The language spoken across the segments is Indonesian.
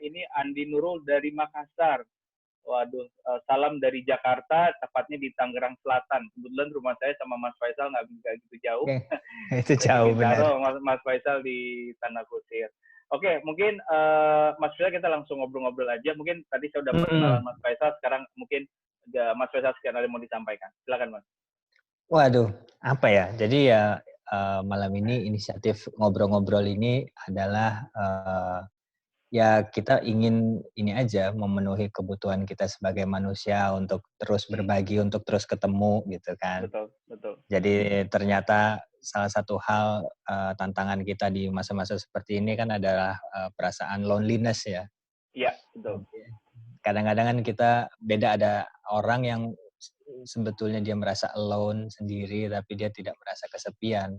ini Andi Nurul dari Makassar. Waduh, salam dari Jakarta, tepatnya di Tangerang Selatan. Kebetulan rumah saya sama Mas Faisal nggak gitu jauh. Itu jauh benar. Mas Faisal di Tanah Kusir. Oke, mungkin Mas Faisal kita langsung ngobrol-ngobrol aja. Mungkin tadi saya udah perkenalan Mas Faisal, sekarang mungkin Mas Faisal sekarang ada mau disampaikan. Silakan Mas. Waduh, apa ya? Jadi ya malam ini inisiatif ngobrol-ngobrol ini adalah ya kita ingin ini aja memenuhi kebutuhan kita sebagai manusia untuk terus berbagi, untuk terus ketemu gitu kan. Betul. Jadi ternyata salah satu hal tantangan kita di masa-masa seperti ini kan adalah perasaan loneliness ya. Iya, betul. Kadang-kadang kan kita beda, ada orang yang sebetulnya dia merasa alone sendiri tapi dia tidak merasa kesepian.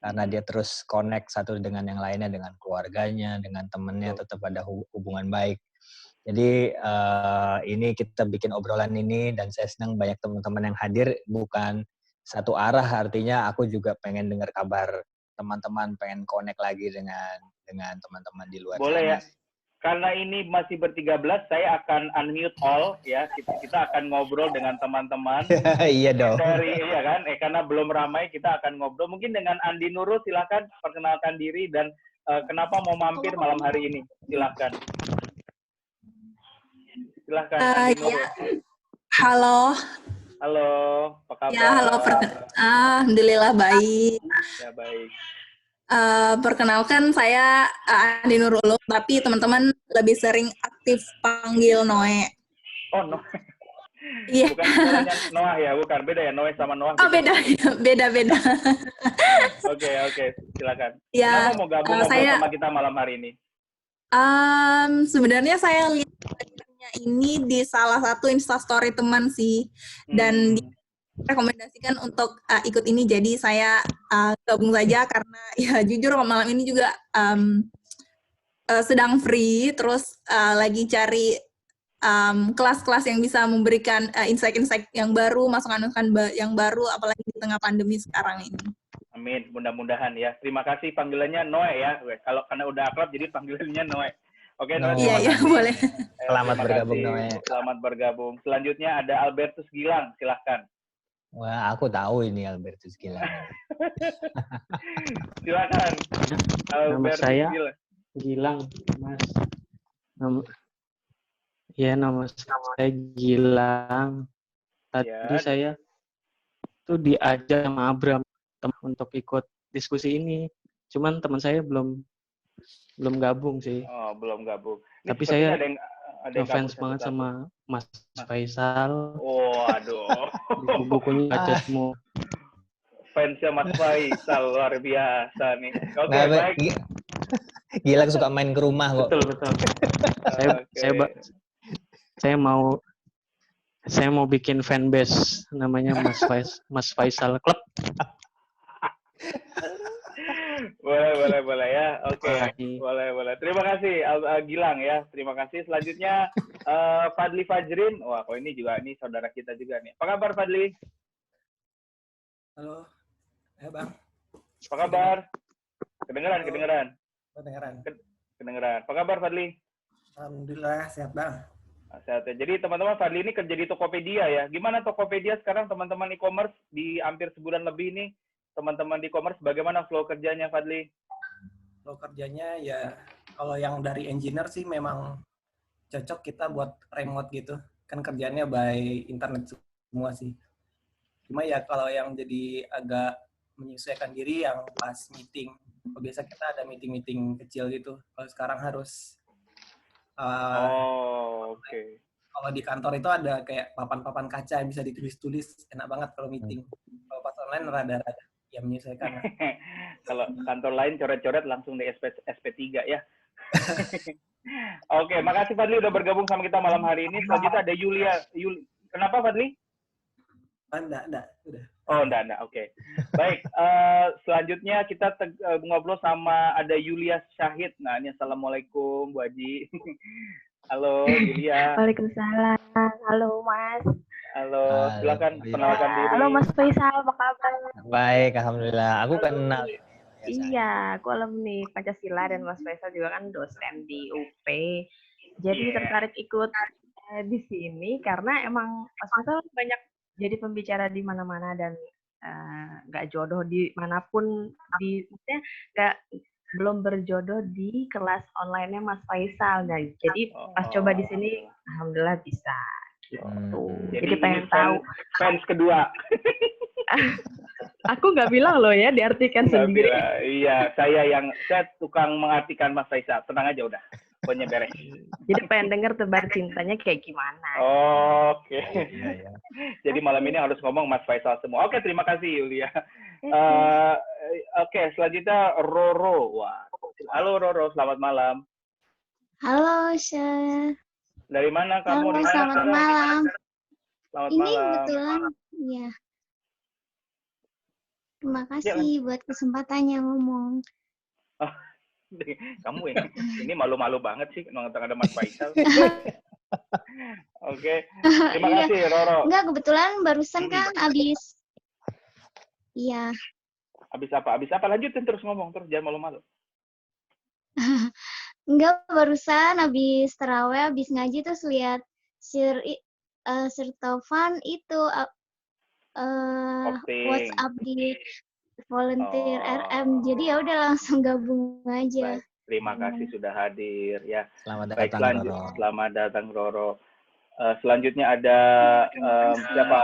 Karena dia terus connect satu dengan yang lainnya, dengan keluarganya, dengan temannya, tetap ada hubungan baik. Jadi ini kita bikin obrolan ini dan saya senang banyak teman-teman yang hadir, bukan satu arah, artinya aku juga pengen dengar kabar teman-teman, pengen connect lagi dengan teman-teman di luar. Boleh sana. Ya. Karena ini masih ber-13, saya akan unmute all ya. Kita akan ngobrol dengan teman-teman. Iya dong. Iya kan? Karena belum ramai, kita akan ngobrol. Mungkin dengan Andi Nurul, silakan perkenalkan diri dan kenapa mau mampir malam hari ini. Silakan. Andi Nurul. Halo. Apa kabar? Ya, halo. Alhamdulillah baik. Ya, baik. Perkenalkan saya Andi Nurul, tapi teman-teman lebih sering aktif panggil Noe. Oh, Noe. Iya. Bukan istilahnya Noah ya, bukan. Beda ya, Noe sama Noah. Oh, beda. Oke, silakan. Ya, kenapa mau gabung sama kita malam hari ini? Sebenarnya saya lihat ini di salah satu instastory teman sih, dan rekomendasikan untuk ikut ini, jadi saya gabung saja karena ya jujur malam ini juga sedang free, terus lagi cari kelas-kelas yang bisa memberikan insight-insight yang baru, masukan-masukan yang baru, apalagi di tengah pandemi sekarang ini. Amin, mudah-mudahan ya. Terima kasih, panggilannya Noe ya. Kalau karena udah akrab jadi panggilannya Noe. Oke, Noe. Iya, boleh. Selamat bergabung, Noe. Selamat bergabung. Selanjutnya ada Albertus Gilang, silahkan. Wah, aku tahu ini Albertus Gilang. Silakan. Nama saya Gilang, Mas. Nama saya Gilang. Tadi saya tuh diajak sama Abram untuk ikut diskusi ini. Cuman teman saya belum gabung sih. Oh, belum gabung. Tapi saya ngefans banget sama Mas Faisal. Oh, aduh. Buku-bukunya baca semua. Fansnya Mas Faisal luar biasa nih. Oke, baik. Gilang suka main ke rumah kok. Betul. Saya mau bikin fanbase namanya Mas Faisal Club. Boleh ya. Oke. Boleh. Terima kasih Gilang ya. Terima kasih. Selanjutnya Fadli Fajrin. Wah, ini saudara kita juga nih. Apa kabar Fadli? Halo. Ya, Bang. Apa kabar? Kedengeran. Kedengeran. Apa kabar Fadli? Alhamdulillah sehat, Bang. Sehat ya. Jadi teman-teman, Fadli ini kerja di Tokopedia ya. Gimana Tokopedia sekarang teman-teman e-commerce di hampir sebulan lebih ini? Teman-teman di e-commerce bagaimana flow kerjanya Fadli? Flow kerjanya ya kalau yang dari engineer sih memang cocok kita buat remote gitu. Kan kerjanya by internet semua sih. Cuma ya kalau yang jadi agak menyesuaikan diri yang pas meeting. Biasa kita ada meeting-meeting kecil gitu. Kalau sekarang harus oke. Kalau di kantor itu ada kayak papan-papan kaca yang bisa ditulis-tulis, enak banget kalau meeting. Kalau pas online rada-rada ya menyesuaikan. Kalau kantor lain coret-coret langsung di SP3 ya. Oke, makasih Fadli udah bergabung sama kita malam hari ini. Selanjutnya ada Yulia. Kenapa Fadli? Enggak, udah. Oh, enggak. Oke. Baik, selanjutnya kita ngobrol sama ada Yulia Syahid. Nah, ini Assalamualaikum, Bu Haji. Halo, Yulia. Waalaikumsalam. Halo, Mas. Halo, silakan perkenalkan diri. Halo, Mas Faisal, apa kabar? Baik, alhamdulillah. Aku kenal Iya, aku alumni Pancasila dan Mas Faisal juga kan dosen di UP. Jadi tertarik ikut di sini karena emang Mas Faisal banyak jadi pembicara di mana-mana dan nggak jodoh di manapun, maksudnya belum berjodoh di kelas online-nya Mas Faisal. Nah, jadi pas coba di sini, alhamdulillah bisa. Gitu. Jadi pengen tahu. Fans kedua. Aku nggak bilang loh ya, diartikan sendiri. Iya, saya tukang mengartikan Mas Faisal. Tenang aja udah, pokoknya beres. Jadi pengen denger tebar cintanya kayak gimana. Oke. Jadi malam ini harus ngomong Mas Faisal semua. Oke, terima kasih Yulia. Oke, selanjutnya Roro. Wah, halo Roro, selamat malam. Halo, Syah. Dari mana kamu? Halo, selamat malam. Selamat ini malam. Kebetulan, ya. Terima kasih buat kesempatannya ngomong. Kamu ini malu-malu banget sih ada Mas Faisal. Oke, terima kasih Roro. Enggak, kebetulan barusan kan abis. Iya. Abis apa? Lanjutin terus ngomong, terus jangan malu-malu. Enggak, barusan abis terawih, abis ngaji terus lihat Sir Taufan itu WhatsApp di volunteer RM, jadi ya udah langsung gabung aja. Baik. Terima kasih sudah hadir ya. Selamat datang Roro. Selamat datang Roro. Selanjutnya ada siapa?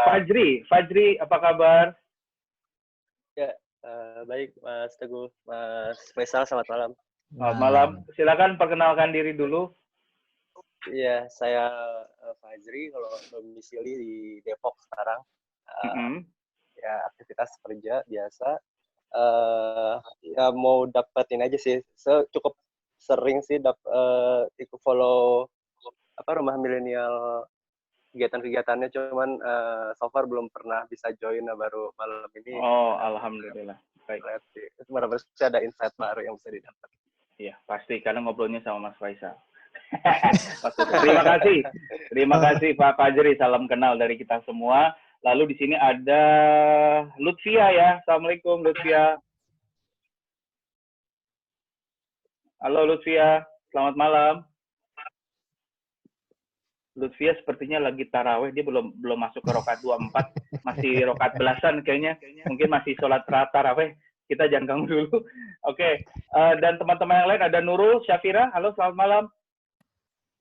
Fajri, apa kabar? Ya, baik Mas Teguh, Mas Faisal, selamat malam. Selamat malam. Silakan perkenalkan diri dulu. Iya, saya Fajri, kalau domisili di Depok sekarang. Ya, aktivitas kerja biasa. Ya mau dapetin aja sih. Cukup sering sih ikut follow Rumah Milenial kegiatan-kegiatannya, cuman so far belum pernah bisa join, baru malam ini. Oh, alhamdulillah. Baik. Sebenarnya ada insight baru yang bisa didapat. Iya, pasti karena ngobrolnya sama Mas Faisal. Terima kasih Pak Fajri, salam kenal dari kita semua. Lalu di sini ada Lutfia ya. Assalamualaikum Lutfia. Halo Lutfia, selamat malam. Lutfia sepertinya lagi taraweh, dia belum masuk ke rokaat 24, masih rokaat belasan kayaknya. Mungkin masih sholat taraweh. Kita jangan ganggu dulu. Oke. Dan teman-teman yang lain ada Nurul, Syafira. Halo, selamat malam.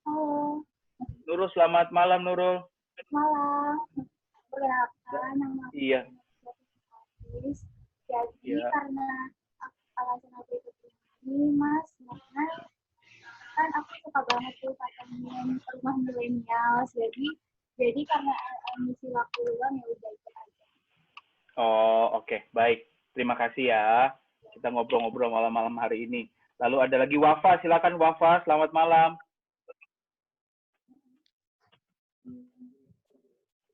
Halo. Nurul, selamat malam Nurul. Malam. Berapa nama? Iya. Jadi karena alasan aku ikut ini, Mas, karena kan aku suka banget tuh katanya Rumah Milenial. Jadi karena misi waktu luang ya udah ikut aja. Oh, oke. Baik. Terima kasih ya. Kita ngobrol-ngobrol malam-malam hari ini. Lalu ada lagi Wafa. Silakan Wafa. Selamat malam.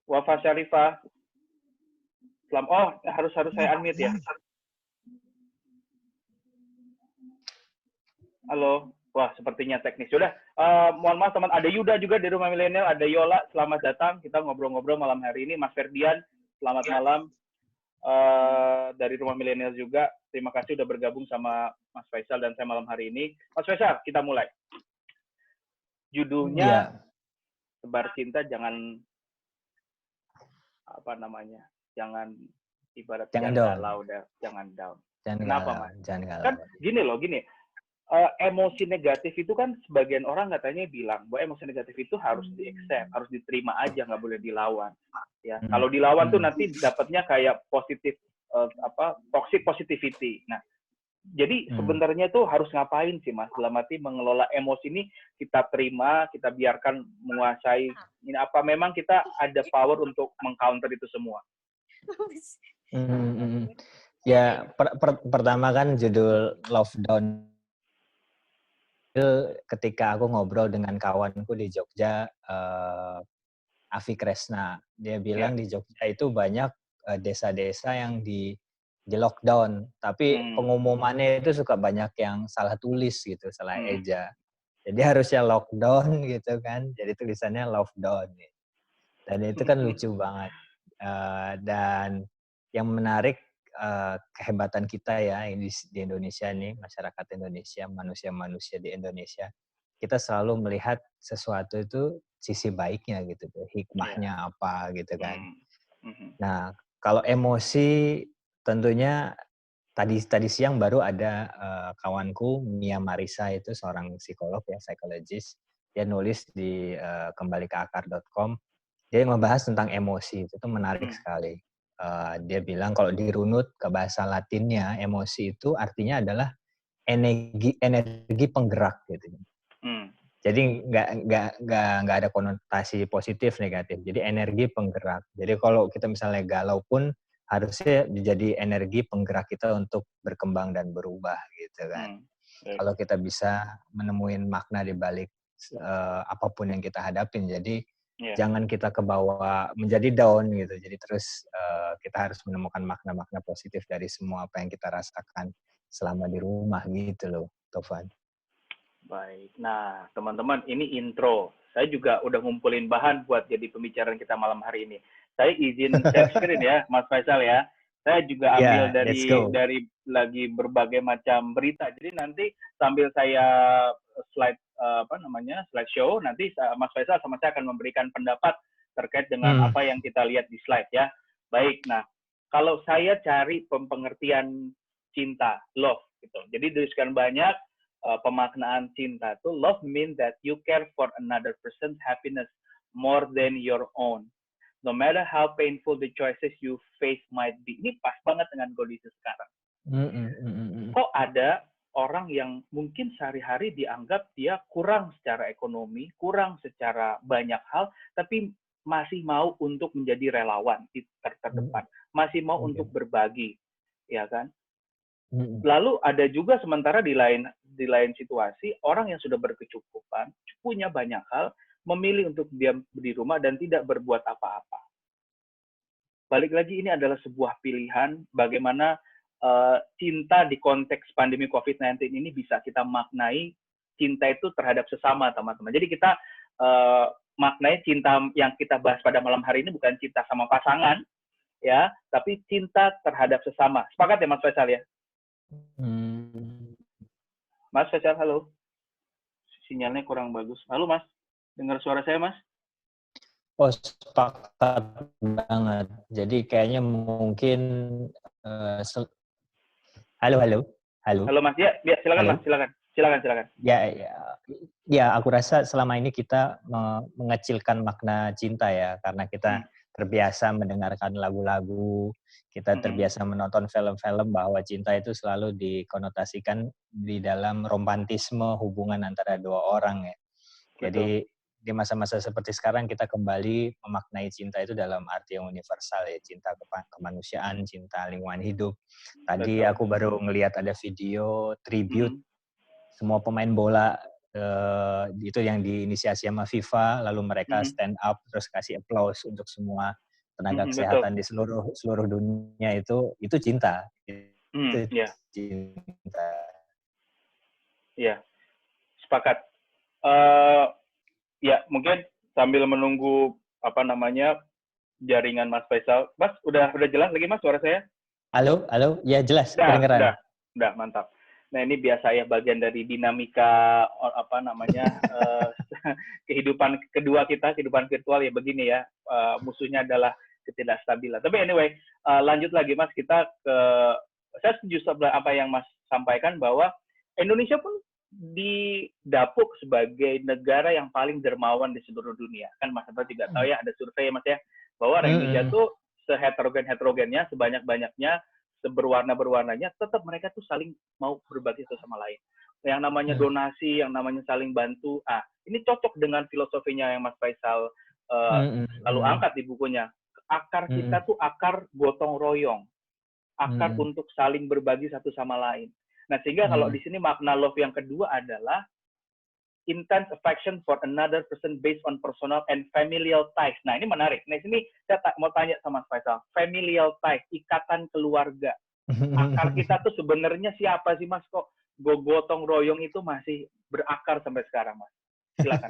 Wafa Syarifah. Harus saya unmute ya. Halo. Wah, sepertinya teknis. Sudah. Mohon maaf teman. Ada Yuda juga di Rumah Milenial. Ada Yola. Selamat datang. Kita ngobrol-ngobrol malam hari ini. Mas Ferdian. Selamat malam. Dari Rumah Milenial juga. Terima kasih sudah bergabung sama Mas Faisal dan saya malam hari ini. Mas Faisal, kita mulai. Judulnya Tebar Cinta Jangan jangan ibarat jangan galau, jangan down. Kenapa Mas? Jangan galau. Kan gini. Emosi negatif itu kan sebagian orang katanya bilang bahwa emosi negatif itu harus di-accept, harus diterima aja, nggak boleh dilawan. Ya, kalau dilawan tuh nanti dapatnya kayak positif toxic positivity. Nah, jadi sebenarnya tuh harus ngapain sih Mas? Dalam arti mengelola emosi ini kita terima, kita biarkan menguasai. Ini apa memang kita ada power untuk mengcounter itu semua? Ya, pertama kan judul Love Down. Ketika aku ngobrol dengan kawanku di Jogja, Afi Kresna, dia bilang di Jogja itu banyak desa-desa yang di lockdown, tapi pengumumannya itu suka banyak yang salah tulis gitu, salah eja. Jadi harusnya lockdown gitu kan, jadi tulisannya love down. Dan itu kan lucu banget. Dan yang menarik kehebatan kita ya di Indonesia nih, masyarakat Indonesia, manusia-manusia di Indonesia. Kita selalu melihat sesuatu itu sisi baiknya gitu, hikmahnya apa gitu kan. Nah, kalau emosi tentunya tadi siang baru ada kawanku Mia Marisa, itu seorang psikolog ya, psikologis. Dia nulis di kembalikeakar.com. Dia membahas tentang emosi, itu menarik sekali. Dia bilang kalau dirunut ke bahasa Latinnya, emosi itu artinya adalah energi penggerak gitu. Jadi nggak ada konotasi positif negatif. Jadi energi penggerak. Jadi kalau kita misalnya galau pun harusnya jadi energi penggerak kita untuk berkembang dan berubah gitu kan. Kalau kita bisa menemuin makna di balik apapun yang kita hadapin. Jadi jangan kita kebawa menjadi down gitu. Jadi terus kita harus menemukan makna-makna positif dari semua apa yang kita rasakan selama di rumah gitu loh, Tovan. Baik. Nah, teman-teman, ini intro. Saya juga udah ngumpulin bahan buat jadi pembicaraan kita malam hari ini. Saya izin share screen ya, Mas Faisal ya. Saya juga ambil dari lagi berbagai macam berita. Jadi nanti sambil saya slideshow, nanti Mas Faisal sama saya akan memberikan pendapat terkait dengan apa yang kita lihat di slide ya. Baik. Nah, kalau saya cari pengertian cinta, love gitu. Jadi dari sekian banyak pemaknaan cinta itu, love means that you care for another person's happiness more than your own, no matter how painful the choices you face might be. Ini pas banget dengan kondisi sekarang. Kok ada orang yang mungkin sehari-hari dianggap dia kurang secara ekonomi, kurang secara banyak hal, tapi masih mau untuk menjadi relawan di terdepan, masih mau untuk berbagi, ya kan? Lalu ada juga sementara di lain situasi, orang yang sudah berkecukupan, punya banyak hal, memilih untuk diam di rumah dan tidak berbuat apa-apa. Balik lagi, ini adalah sebuah pilihan bagaimana cinta di konteks pandemi COVID-19 ini bisa kita maknai cinta itu terhadap sesama, teman-teman. Jadi kita maknai cinta yang kita bahas pada malam hari ini bukan cinta sama pasangan, ya, tapi cinta terhadap sesama. Sepakat ya, Mas Faisal ya? Mas Faisal, halo. Sinyalnya kurang bagus. Halo, Mas. Dengar suara saya, Mas? Oh, sepakat banget. Jadi kayaknya mungkin halo. Halo, Mas. Ya, silakan, halo. Mas. Silakan. Ya, aku rasa selama ini kita mengecilkan makna cinta ya, karena kita terbiasa mendengarkan lagu-lagu, kita terbiasa menonton film-film bahwa cinta itu selalu dikonotasikan di dalam romantisme hubungan antara dua orang ya. Jadi di masa-masa seperti sekarang kita kembali memaknai cinta itu dalam arti yang universal ya, cinta kemanusiaan, cinta lingkungan hidup. Tadi aku baru ngelihat ada video tribute semua pemain bola itu yang diinisiasi sama FIFA, lalu mereka stand up terus kasih applause untuk semua tenaga kesehatan di seluruh dunia, itu cinta. Cinta. Iya, sepakat. Ya, mungkin sambil menunggu jaringan Mas Faisal. Mas, udah jelas lagi Mas suara saya? Halo, ya jelas, kedengeran. Udah, mantap. Nah, ini biasa ya bagian dari dinamika kehidupan kedua kita, kehidupan virtual ya begini ya. Musuhnya adalah ketidakstabilan. Tapi anyway, lanjut lagi Mas, saya setuju sama apa yang Mas sampaikan bahwa Indonesia pun didapuk sebagai negara yang paling dermawan di seluruh dunia. Kan Mas Abra juga tahu ya, ada survei Mas ya, bahwa Indonesia tuh seheterogen-heterogennya, sebanyak-banyaknya, seberwarna-berwarnanya, tetap mereka tuh saling mau berbagi satu sama lain. Yang namanya donasi, yang namanya saling bantu, ini cocok dengan filosofinya yang Mas Faisal lalu angkat di bukunya. Akar kita tuh akar gotong royong, akar untuk saling berbagi satu sama lain. Nah, sehingga kalau di sini makna love yang kedua adalah intense affection for another person based on personal and familial ties. Nah, ini menarik. Nah, sini saya mau tanya sama Mas Faisal. Familial ties, ikatan keluarga. Akar kita tuh sebenarnya siapa sih, Mas? Kok gotong royong itu masih berakar sampai sekarang, Mas? Silakan.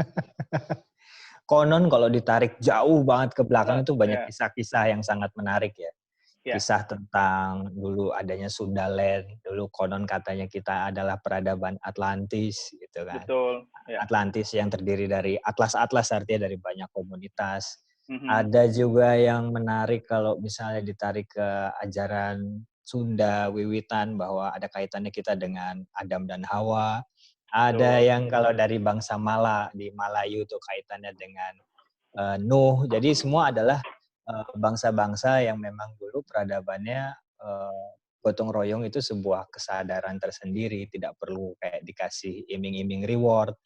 Konon kalau ditarik jauh banget ke belakang itu banyak kisah-kisah yang sangat menarik ya. Kisah tentang dulu adanya Sundaland, dulu konon katanya kita adalah peradaban Atlantis gitu kan. Betul. Atlantis yang terdiri dari atlas-atlas, artinya dari banyak komunitas. Ada juga yang menarik kalau misalnya ditarik ke ajaran Sunda wiwitan bahwa ada kaitannya kita dengan Adam dan Hawa. Ada yang kalau dari bangsa Mala di Malayu itu kaitannya dengan Nuh. Jadi semua adalah bangsa-bangsa yang memang dulu peradabannya gotong royong itu sebuah kesadaran tersendiri, tidak perlu kayak dikasih iming-iming reward,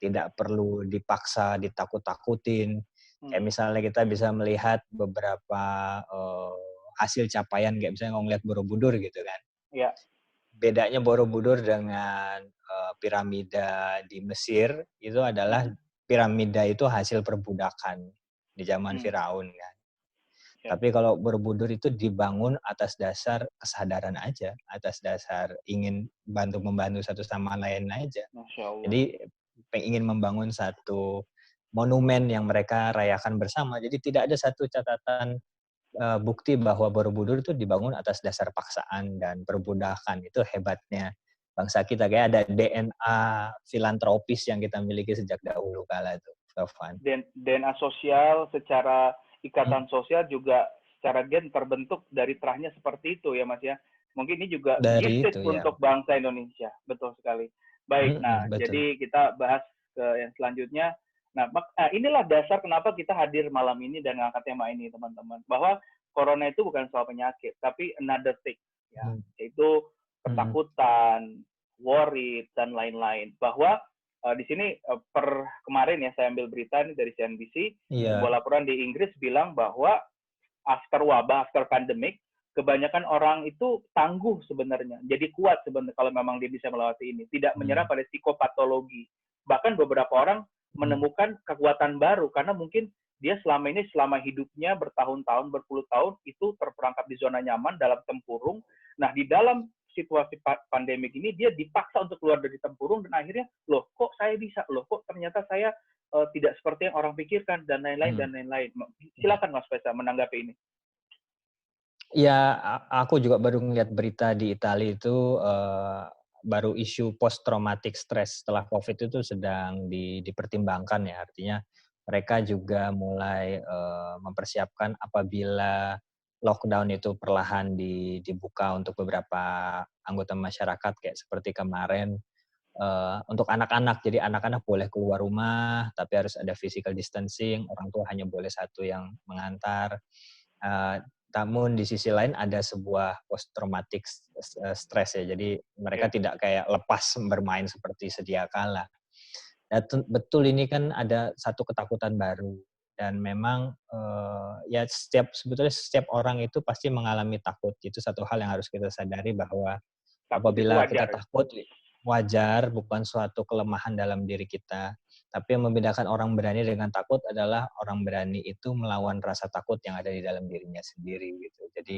tidak perlu dipaksa, ditakut-takutin. Kayak misalnya kita bisa melihat beberapa hasil capaian, kayak misalnya ngeliat Borobudur gitu kan. Iya. Bedanya Borobudur dengan piramida di Mesir itu adalah piramida itu hasil perbudakan di zaman Firaun kan. Tapi kalau Borobudur itu dibangun atas dasar kesadaran aja, atas dasar ingin membantu satu sama lain aja. Jadi ingin membangun satu monumen yang mereka rayakan bersama. Jadi tidak ada satu catatan bukti bahwa Borobudur itu dibangun atas dasar paksaan dan perbudakan. Itu hebatnya bangsa kita. Kayak ada DNA filantropis yang kita miliki sejak dahulu kala itu. DNA sosial secara ikatan sosial juga secara gen terbentuk dari terahnya seperti itu ya Mas ya. Mungkin ini juga gifted untuk bangsa Indonesia. Betul sekali. Baik, jadi kita bahas ke yang selanjutnya. Nah, inilah dasar kenapa kita hadir malam ini dan ngangkat tema ini teman-teman. Bahwa corona itu bukan soal penyakit, tapi another thing. Ya, yaitu ketakutan, worried, dan lain-lain. Bahwa di sini per kemarin ya saya ambil berita ini dari CNBC, sebuah laporan di Inggris bilang bahwa after wabah, after pandemic, kebanyakan orang itu tangguh sebenarnya, jadi kuat sebenarnya kalau memang dia bisa melewati ini, tidak menyerah pada psikopatologi. Bahkan beberapa orang menemukan kekuatan baru karena mungkin dia selama hidupnya bertahun-tahun, berpuluh tahun itu terperangkap di zona nyaman dalam tempurung. Nah, di dalam situasi pandemik ini dia dipaksa untuk keluar dari tempurung dan akhirnya loh kok saya bisa, loh kok ternyata saya tidak seperti yang orang pikirkan dan lain-lain dan lain-lain. Silakan Mas Faisal menanggapi ini. Ya, aku juga baru ngeliat berita di Italia itu baru isu post traumatic stress setelah COVID itu sedang dipertimbangkan ya, artinya mereka juga mulai mempersiapkan apabila lockdown itu perlahan dibuka untuk beberapa anggota masyarakat kayak seperti kemarin untuk anak-anak. Jadi anak-anak boleh keluar rumah tapi harus ada physical distancing, orang tua hanya boleh satu yang mengantar. Namun di sisi lain ada sebuah post traumatic stress ya. Jadi mereka tidak kayak lepas bermain seperti sedia kala. Dan betul ini kan ada satu ketakutan baru. Dan memang ya sebetulnya setiap orang itu pasti mengalami takut. Itu satu hal yang harus kita sadari bahwa apabila kita takut wajar, bukan suatu kelemahan dalam diri kita. Tapi yang membedakan orang berani dengan takut adalah orang berani itu melawan rasa takut yang ada di dalam dirinya sendiri gitu. Jadi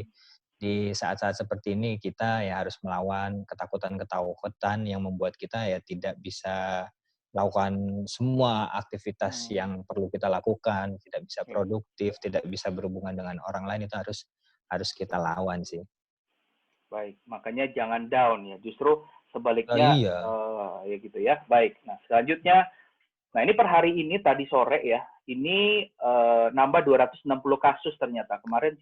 di saat-saat seperti ini kita ya harus melawan ketakutan-ketakutan yang membuat kita ya tidak bisa melakukan semua aktivitas yang perlu kita lakukan, tidak bisa produktif, tidak bisa berhubungan dengan orang lain, itu harus kita lawan sih. Baik, makanya jangan down ya, justru sebaliknya ya gitu ya. Baik, nah selanjutnya, nah ini per hari ini tadi sore ya, ini nambah 260 kasus ternyata. Kemarin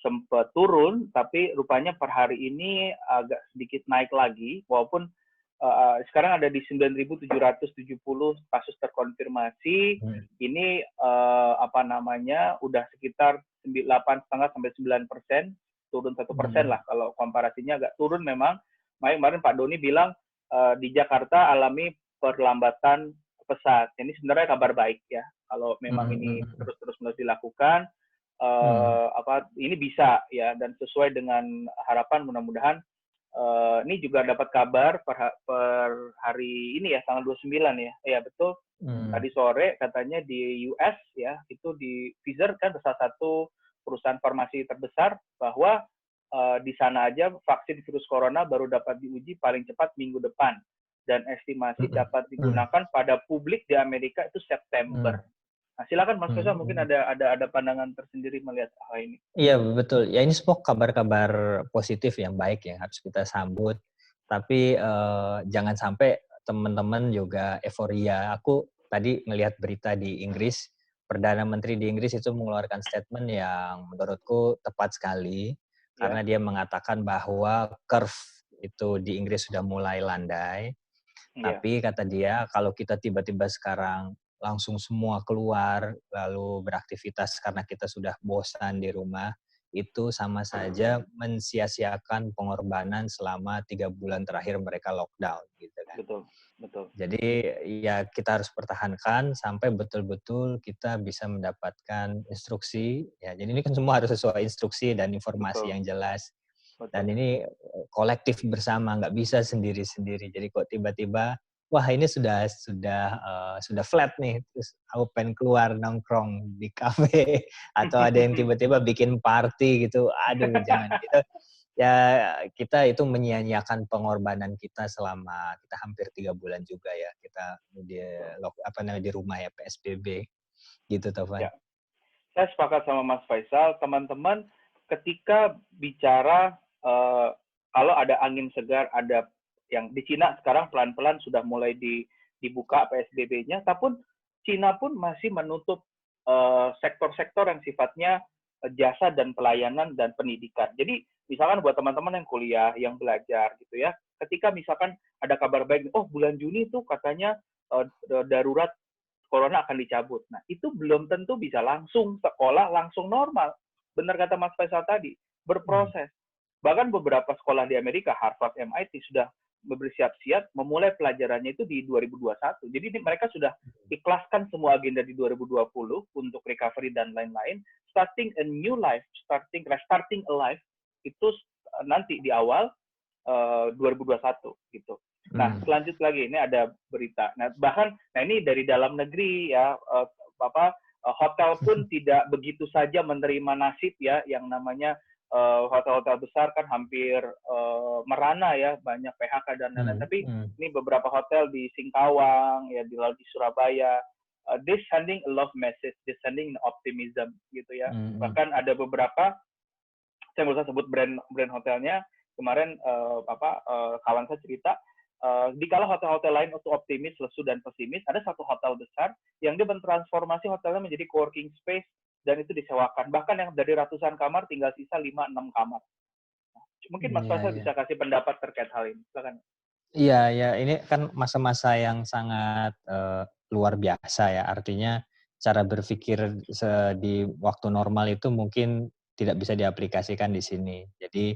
sempat turun, tapi rupanya per hari ini agak sedikit naik lagi, walaupun sekarang ada di 9.770 kasus terkonfirmasi. Ini udah sekitar 8,5 sampai 9%, turun 1% lah kalau komparasinya agak turun memang. Kemarin Pak Doni bilang di Jakarta alami perlambatan pesat. Ini sebenarnya kabar baik ya. Kalau memang ini terus dilakukan, ini bisa ya, dan sesuai dengan harapan mudah-mudahan. Ini juga dapat kabar per hari ini ya, tanggal 29 ya. Ya betul. Tadi sore katanya di US ya, itu di Pfizer kan salah satu perusahaan farmasi terbesar, bahwa di sana aja vaksin virus corona baru dapat diuji paling cepat minggu depan. Dan estimasi dapat digunakan pada publik di Amerika itu September. Nah, silakan Mas Faisal, mungkin ada pandangan tersendiri melihat hal ini. Iya, betul. Ya ini semua kabar-kabar positif yang baik yang harus kita sambut. Tapi jangan sampai teman-teman juga euforia. Aku tadi ngelihat berita di Inggris, Perdana Menteri di Inggris itu mengeluarkan statement yang menurutku tepat sekali. Karena dia mengatakan bahwa curve itu di Inggris sudah mulai landai. Tapi kata dia, kalau kita tiba-tiba sekarang langsung semua keluar, lalu beraktivitas karena kita sudah bosan di rumah, itu sama saja mensia-siakan pengorbanan selama 3 bulan terakhir mereka lockdown. Gitu kan. Betul. Jadi ya kita harus pertahankan sampai betul-betul kita bisa mendapatkan instruksi. Ya, jadi ini kan semua harus sesuai instruksi dan informasi yang jelas. Dan ini kolektif bersama, nggak bisa sendiri-sendiri. Jadi kok tiba-tiba, wah ini sudah flat nih, terus aku pengen keluar nongkrong di kafe, atau ada yang tiba-tiba bikin party gitu, aduh jangan gitu. Ya kita itu menyia-nyiakan pengorbanan kita selama kita hampir 3 bulan juga ya, kita di rumah ya, PSBB gitu Taufan. Ya. Saya sepakat sama Mas Faisal, teman-teman ketika bicara kalau ada angin segar, ada yang di Cina sekarang pelan-pelan sudah mulai dibuka PSBB-nya, tapi Cina pun masih menutup sektor-sektor yang sifatnya jasa dan pelayanan dan pendidikan. Jadi misalkan buat teman-teman yang kuliah, yang belajar gitu ya, ketika misalkan ada kabar baik, oh bulan Juni tuh katanya darurat corona akan dicabut. Nah, itu belum tentu bisa langsung sekolah langsung normal. Benar kata Mas Faisal tadi, berproses. Bahkan beberapa sekolah di Amerika, Harvard, MIT, sudah bersiap-siap memulai pelajarannya itu di 2021. Jadi mereka sudah ikhlaskan semua agenda di 2020 untuk recovery dan lain-lain. Starting a new life, starting a life, itu nanti di awal 2021 gitu. Nah, selanjut lagi ini ada berita. Nah, bahkan ini dari dalam negeri ya, hotel pun tidak begitu saja menerima nasib ya, yang namanya hotel-hotel besar kan hampir merana ya, banyak PHK dan lain-lain. Tapi ini beberapa hotel di Singkawang ya, di Surabaya, they sending a love message, they sending optimism gitu ya. Bahkan ada beberapa, saya nggak usah sebut brand hotelnya, kemarin kawan saya cerita, dikala hotel-hotel lain untuk optimis, lesu, dan pesimis, ada satu hotel besar yang dia mentransformasi hotelnya menjadi co-working space dan itu disewakan. Bahkan yang dari ratusan kamar tinggal sisa 5-6 kamar. Nah, mungkin Mas Faisal bisa kasih pendapat terkait hal ini. Silakan. Iya, ini kan masa-masa yang sangat luar biasa ya. Artinya cara berpikir di waktu normal itu mungkin tidak bisa diaplikasikan di sini. Jadi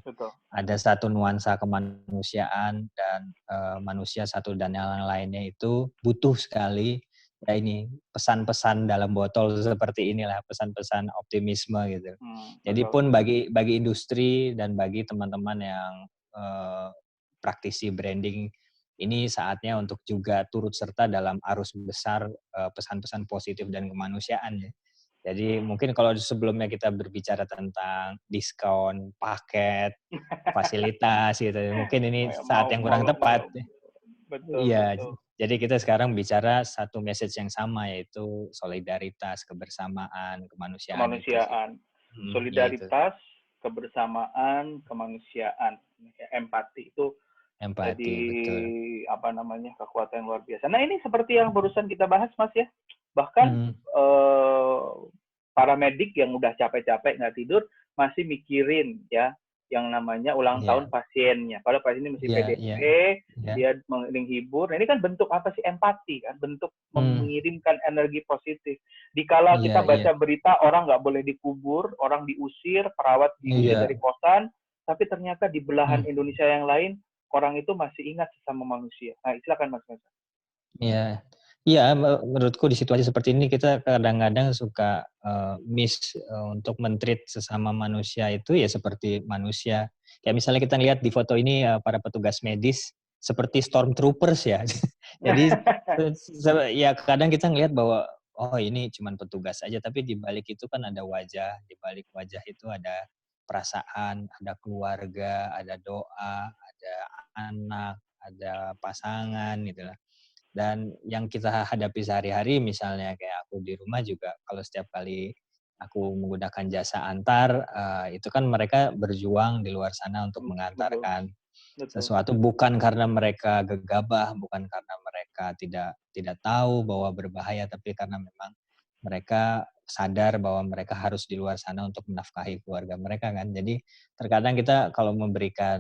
ada satu nuansa kemanusiaan dan manusia satu dan yang lainnya itu butuh sekali ya ini pesan-pesan dalam botol seperti inilah, pesan-pesan optimisme gitu. Jadi pun bagi industri dan bagi teman-teman yang praktisi branding, ini saatnya untuk juga turut serta dalam arus besar pesan-pesan positif dan kemanusiaan ya. Jadi mungkin kalau sebelumnya kita berbicara tentang diskon, paket, fasilitas gitu, mungkin ini saat yang kurang tepat. Iya, jadi kita sekarang bicara satu message yang sama, yaitu solidaritas, kebersamaan, kemanusiaan. Solidaritas, kebersamaan, kemanusiaan, empati itu jadi kekuatan luar biasa. Nah ini seperti yang barusan kita bahas Mas ya, bahkan para medik yang udah capek-capek nggak tidur masih mikirin ya yang namanya ulang tahun pasiennya. Padahal pasiennya masih PDP, dia menghibur. Nah, ini kan bentuk apa sih? Empati kan, bentuk mengirimkan energi positif. Dikala kita baca berita orang nggak boleh dikubur, orang diusir, perawat diusir dari kosan, tapi ternyata di belahan Indonesia yang lain orang itu masih ingat sesama manusia. Nah, silakan Mas Faisal. Iya, menurutku di situasi seperti ini kita kadang-kadang suka miss untuk men-treat sesama manusia itu ya seperti manusia. Kayak misalnya kita lihat di foto ini para petugas medis seperti stormtroopers ya. Jadi ya kadang kita ngelihat bahwa oh ini cuma petugas aja, tapi di balik itu kan ada wajah, di balik wajah itu ada perasaan, ada keluarga, ada doa, ada anak, ada pasangan gitu lah. Dan yang kita hadapi sehari-hari misalnya kayak aku di rumah juga kalau setiap kali aku menggunakan jasa antar, itu kan mereka berjuang di luar sana untuk mengantarkan sesuatu, bukan karena mereka gegabah, bukan karena mereka tidak tahu bahwa berbahaya, tapi karena memang mereka sadar bahwa mereka harus di luar sana untuk menafkahi keluarga mereka kan. Jadi terkadang kita kalau memberikan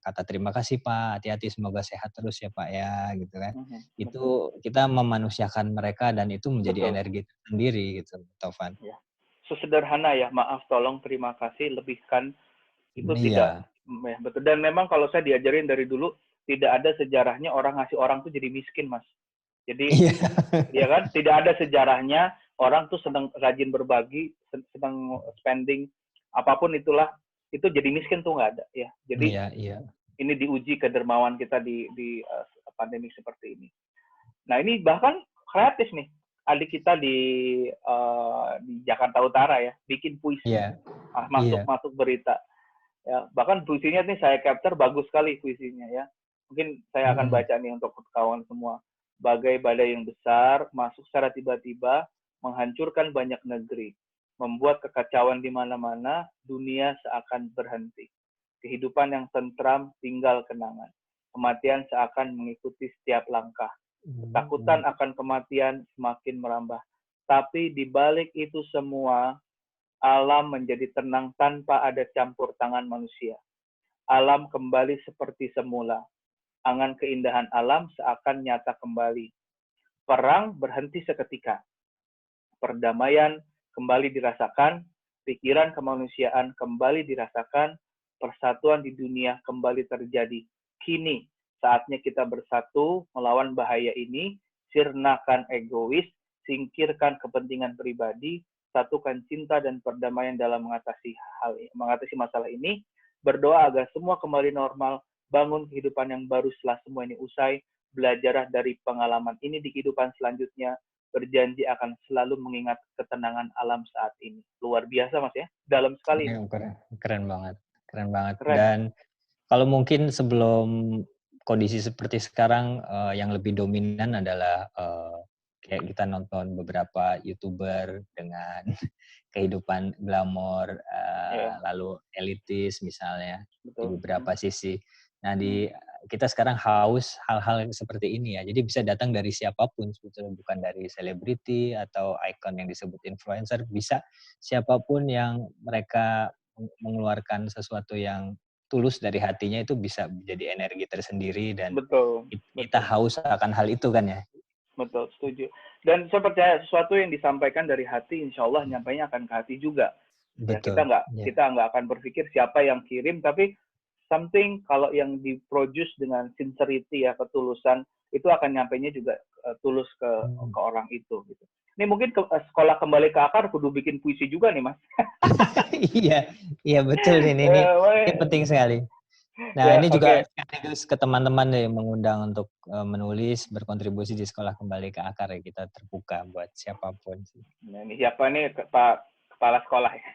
kata terima kasih Pak, hati-hati semoga sehat terus ya Pak ya gitu kan. Itu kita memanusiakan mereka dan itu menjadi energi sendiri gitu, Taufan. Ya. Sesederhana ya, maaf, tolong, terima kasih, lebihkan itu tidak ya, betul. Dan memang kalau saya diajarin dari dulu tidak ada sejarahnya orang ngasih orang tuh jadi miskin, Mas. Jadi ya kan tidak ada sejarahnya orang tuh senang rajin berbagi, senang spending apapun itulah, itu jadi miskin tuh nggak ada ya. Jadi ini diuji kedermawan kita di pandemi seperti ini. Nah ini bahkan kreatif nih, adik kita di Jakarta Utara ya bikin puisi, masuk berita. Ya, bahkan puisinya nih saya capture bagus sekali puisinya ya. Mungkin saya akan baca nih untuk kawan semua. Bagai badai yang besar masuk secara tiba-tiba menghancurkan banyak negeri, membuat kekacauan di mana-mana, dunia seakan berhenti. Kehidupan yang tentram tinggal kenangan. Kematian seakan mengikuti setiap langkah. Ketakutan akan kematian semakin merambah. Tapi di balik itu semua, alam menjadi tenang tanpa ada campur tangan manusia. Alam kembali seperti semula. Angan keindahan alam seakan nyata kembali. Perang berhenti seketika. Perdamaian kembali dirasakan. Pikiran kemanusiaan kembali dirasakan. Persatuan di dunia kembali terjadi. Kini saatnya kita bersatu melawan bahaya ini. Sirnakan egois. Singkirkan kepentingan pribadi. Satukan cinta dan perdamaian dalam mengatasi masalah ini. Berdoa agar semua kembali normal. Bangun kehidupan yang baru setelah semua ini usai. Belajar dari pengalaman ini di kehidupan selanjutnya. Berjanji akan selalu mengingat ketenangan alam saat ini. Luar biasa Mas ya. Dalam sekali. Keren banget. Dan kalau mungkin sebelum kondisi seperti sekarang yang lebih dominan adalah kayak kita nonton beberapa YouTuber dengan kehidupan glamor, lalu elitis misalnya di beberapa sisi. Nah kita sekarang haus hal-hal seperti ini ya. Jadi bisa datang dari siapapun sebetulnya, bukan dari selebriti atau ikon yang disebut influencer. Bisa siapapun yang mereka mengeluarkan sesuatu yang tulus dari hatinya itu bisa menjadi energi tersendiri dan kita haus akan hal itu kan ya. Betul, setuju. Dan saya percaya sesuatu yang disampaikan dari hati, insya Allah nyampainya akan ke hati juga. Betul. Ya, kita nggak akan berpikir siapa yang kirim, tapi something kalau yang diproduce dengan sincerity ya, ketulusan, itu akan nyampainya juga tulus ke orang itu. Gitu. Ini mungkin sekolah kembali ke akar kudu bikin puisi juga nih Mas. Iya betul ini penting sekali. Nah ini juga sekaligus ke teman-teman nih mengundang untuk menulis, berkontribusi di sekolah kembali ke akar ya, kita terbuka buat siapapun. Nah ini siapa nih kepala sekolah ya?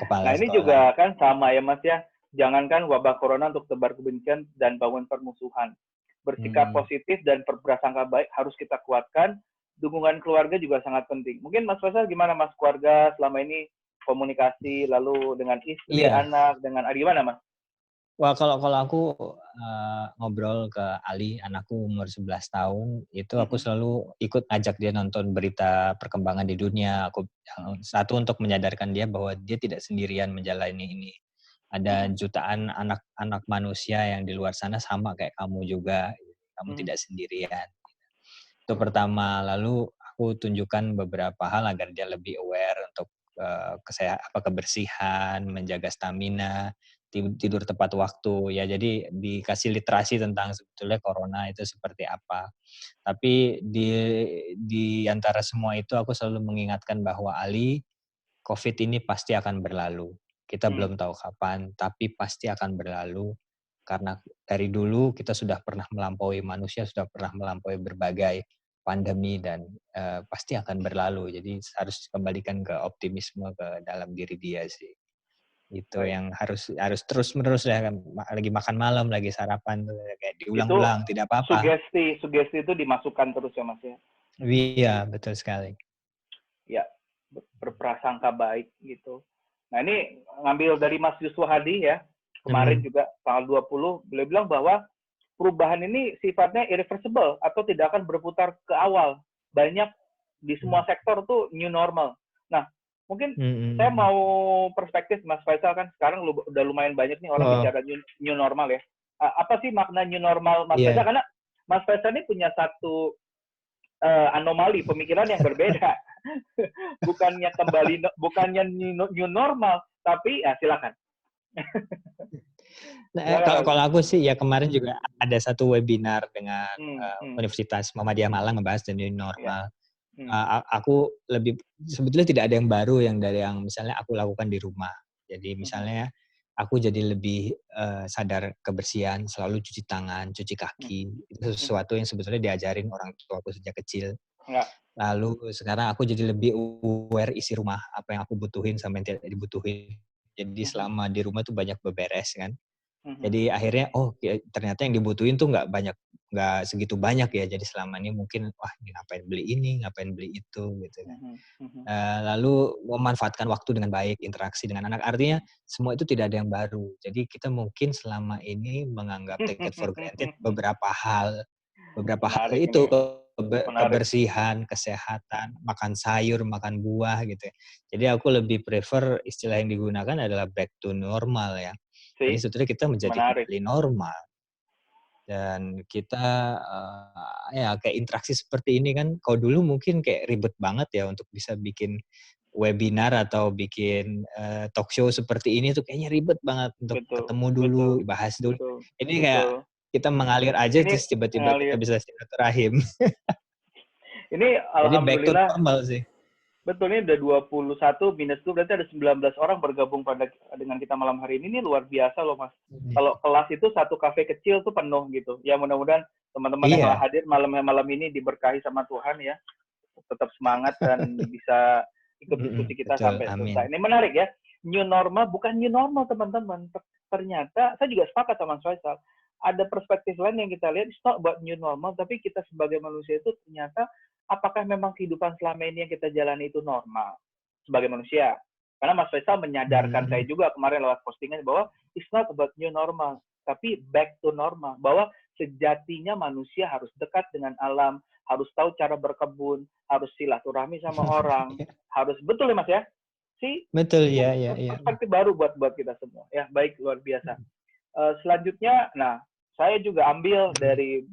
Nah ini juga kan sama ya Mas ya. Jangankan wabah corona untuk tebar kebencian dan bangun permusuhan. Bersikap positif dan berprasangka baik harus kita kuatkan. Dukungan keluarga juga sangat penting. Mungkin Mas Faisal gimana Mas, keluarga selama ini komunikasi lalu dengan istri, anak, dengan gimana Mas? Wah kalau aku ngobrol ke Ali, anakku umur 11 tahun, itu aku selalu ikut ajak dia nonton berita perkembangan di dunia. Satu untuk menyadarkan dia bahwa dia tidak sendirian menjalani ini. Ada jutaan anak manusia yang di luar sana sama kayak kamu juga. Kamu tidak sendirian. Itu pertama. Lalu aku tunjukkan beberapa hal agar dia lebih aware untuk kebersihan, menjaga stamina, tidur tepat waktu. Ya, jadi dikasih literasi tentang sebetulnya corona itu seperti apa. Tapi di antara semua itu aku selalu mengingatkan bahwa Ali, COVID ini pasti akan berlalu. Kita belum tahu kapan, tapi pasti akan berlalu. Karena dari dulu kita sudah pernah melampaui, manusia sudah pernah melampaui berbagai pandemi dan pasti akan berlalu. Jadi harus kembalikan ke optimisme ke dalam diri dia sih. Itu yang harus terus-menerus ya, lagi makan malam, lagi sarapan tuh kayak diulang-ulang, tidak apa-apa. Sugesti itu dimasukkan terus ya Mas ya. Iya, betul sekali. Ya, berprasangka baik gitu. Nah, ini ngambil dari Mas Yusuf Hadi ya. Kemarin juga tanggal 20 beliau bilang bahwa perubahan ini sifatnya irreversible atau tidak akan berputar ke awal. Banyak di semua sektor tuh new normal. Nah, mungkin saya mau perspektif Mas Faisal, kan sekarang udah lumayan banyak nih orang bicara new normal ya. Apa sih makna new normal Mas Faisal? Karena Mas Faisal ini punya satu anomali pemikiran yang berbeda. bukannya new normal, tapi ya silakan. Nah, kalau aku sih ya kemarin juga ada satu webinar dengan Universitas Muhammadiyah Malang ngebahas the new normal. Aku lebih sebetulnya tidak ada yang baru yang dari yang misalnya aku lakukan di rumah. Jadi misalnya aku jadi lebih sadar kebersihan, selalu cuci tangan, cuci kaki. Itu sesuatu yang sebetulnya diajarin orang tua aku sejak kecil. Lalu sekarang aku jadi lebih aware isi rumah, apa yang aku butuhin sama yang tidak dibutuhin. Jadi selama di rumah tuh banyak beberes kan. Jadi akhirnya ternyata yang dibutuhin tuh nggak segitu banyak ya. Jadi selama ini mungkin ngapain beli ini, ngapain beli itu gitu kan. Lalu memanfaatkan waktu dengan baik, interaksi dengan anak. Artinya semua itu tidak ada yang baru. Jadi kita mungkin selama ini menganggap take it for granted beberapa hal itu kebersihan, kesehatan, makan sayur, makan buah gitu ya. Jadi aku lebih prefer istilah yang digunakan adalah back to normal ya. Jadi sebetulnya kita menjadi kembali normal. Dan kita kayak interaksi seperti ini kan, kalau dulu mungkin kayak ribet banget ya untuk bisa bikin webinar atau bikin talk show seperti ini tuh kayaknya ribet banget untuk ketemu dulu, bahas dulu. Ini kayak kita mengalir aja terus tiba-tiba kita bisa silaturahim. Ini alhamdulillah. Jadi back to normal sih. Betul, ini udah 21 minus 2, berarti ada 19 orang bergabung dengan kita malam hari ini. Ini luar biasa loh Mas. Kalau kelas itu satu kafe kecil tuh penuh gitu. Ya mudah-mudahan teman-teman yang hadir malam ini diberkahi sama Tuhan ya. Tetap semangat dan bisa ikut diskusi kita sampai selesai. Ini menarik ya. New normal bukan new normal teman-teman. Ternyata saya juga sepakat sama Mas Faisal. Ada perspektif lain yang kita lihat, it's not about new normal, tapi kita sebagai manusia itu ternyata apakah memang kehidupan selama ini yang kita jalani itu normal sebagai manusia? Karena Mas Faisal menyadarkan saya juga kemarin lewat postingan bahwa it's not about new normal, tapi back to normal. Bahwa sejatinya manusia harus dekat dengan alam, harus tahu cara berkebun, harus silaturahmi sama orang, harus betul ya Mas ya? Betul ya. Perspektif baru buat kita semua. Ya baik, luar biasa. Selanjutnya, nah saya juga ambil dari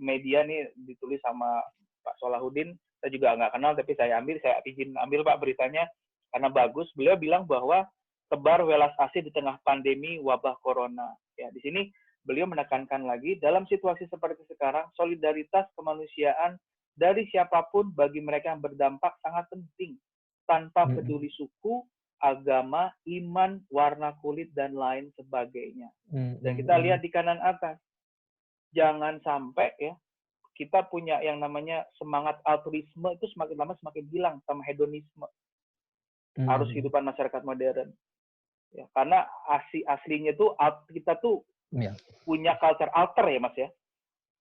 media nih ditulis sama Pak Solahuddin, saya juga nggak kenal tapi saya izin ambil Pak beritanya karena bagus. Beliau bilang bahwa tebar welas asih di tengah pandemi wabah corona. Ya, di sini beliau menekankan lagi dalam situasi seperti sekarang solidaritas kemanusiaan dari siapapun bagi mereka yang berdampak sangat penting tanpa peduli suku, agama, iman, warna kulit dan lain sebagainya. Dan kita lihat di kanan atas, jangan sampai ya kita punya yang namanya semangat altruisme itu semakin lama semakin hilang sama hedonisme. Harus kehidupan masyarakat modern. Ya, karena aslinya tuh kita tuh punya culture alter ya Mas ya.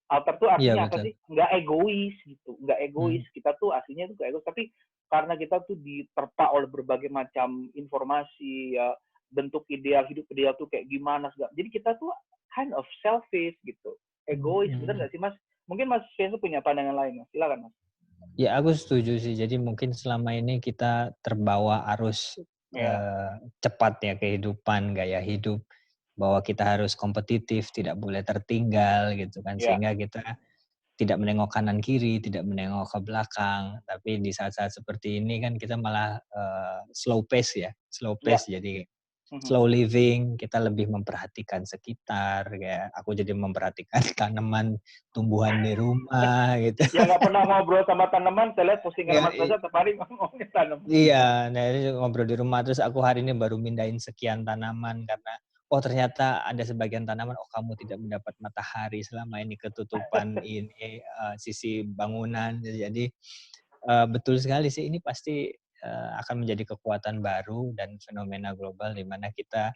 Alter tuh artinya apa sih? Nggak egois gitu, nggak egois. Kita tuh aslinya tuh nggak egois, tapi karena kita tuh diterpa oleh berbagai macam informasi, ya, bentuk ideal hidup ideal tuh kayak gimana segala. Jadi kita tuh kind of selfish gitu, egois, benar nggak sih Mas? Mungkin Mas Fienso punya pandangan lain, Mas. Silakan Mas. Ya aku setuju sih. Jadi mungkin selama ini kita terbawa arus cepat ya kehidupan, gaya hidup, bahwa kita harus kompetitif, tidak boleh tertinggal gitu kan, sehingga kita tidak menengok kanan kiri, tidak menengok ke belakang. Tapi di saat-saat seperti ini kan kita malah slow pace ya, jadi slow living, kita lebih memperhatikan sekitar, kayak aku jadi memperhatikan tanaman, tumbuhan di rumah gitu. Ya nggak pernah ngobrol sama tanaman, saya lihat postingan Mas Faisal tiap hari ngomongin tanaman. Iya, nah ini ngobrol di rumah, terus aku hari ini baru mindahin sekian tanaman karena ternyata ada sebagian tanaman, kamu tidak mendapat matahari selama ini ketutupan ini sisi bangunan. Jadi betul sekali sih, ini pasti akan menjadi kekuatan baru dan fenomena global di mana kita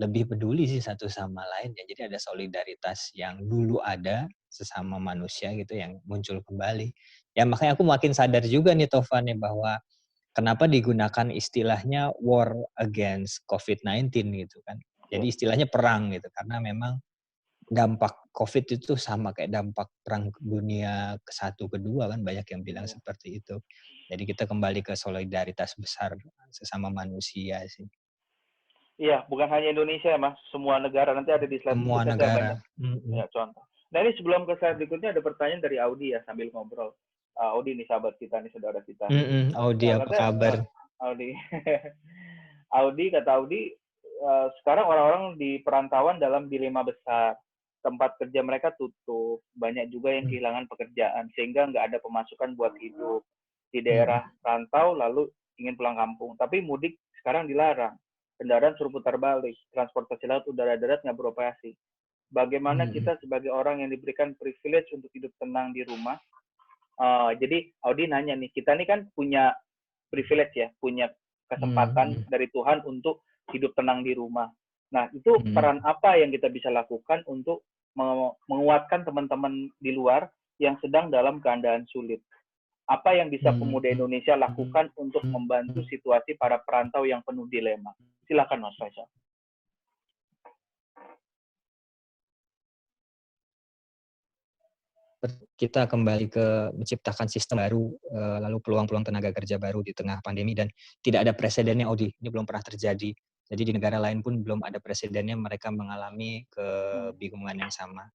lebih peduli sih satu sama lain ya. Jadi ada solidaritas yang dulu ada sesama manusia gitu yang muncul kembali. Ya makanya aku makin sadar juga nih Tovan nih bahwa kenapa digunakan istilahnya war against COVID-19 gitu kan. Jadi istilahnya perang gitu karena memang dampak COVID itu sama kayak dampak perang dunia ke-1 ke-2 kan banyak yang bilang seperti itu. Jadi kita kembali ke solidaritas besar sesama manusia sih. Iya, bukan hanya Indonesia Mas, semua negara. Nanti ada di slide Semua berikutnya negara. banyak ya, contoh. Nah ini sebelum ke slide berikutnya ada pertanyaan dari Audi ya sambil ngobrol. Audi nih sahabat kita, nih saudara kita. Audi Nah, apa katanya, kabar? Audi. Kata Audi, sekarang orang-orang di perantauan dalam dilema besar. Tempat kerja mereka tutup, banyak juga yang kehilangan pekerjaan sehingga nggak ada pemasukan buat hidup di daerah rantau lalu ingin pulang kampung. Tapi mudik sekarang dilarang. Kendaraan suruh putar balik, transportasi laut, udara, darat nggak beroperasi. Bagaimana kita sebagai orang yang diberikan privilege untuk hidup tenang di rumah? Jadi Audi nanya nih, kita nih kan punya privilege ya, punya kesempatan dari Tuhan untuk hidup tenang di rumah. Nah, itu peran apa yang kita bisa lakukan untuk menguatkan teman-teman di luar yang sedang dalam keadaan sulit? Apa yang bisa pemuda Indonesia lakukan untuk membantu situasi para perantau yang penuh dilema? Silakan Mas Faisal. Kita kembali ke menciptakan sistem baru, lalu peluang-peluang tenaga kerja baru di tengah pandemi dan tidak ada presidennya, Audi. Ini belum pernah terjadi. Jadi di negara lain pun belum ada presidennya, mereka mengalami kebingungan yang sama.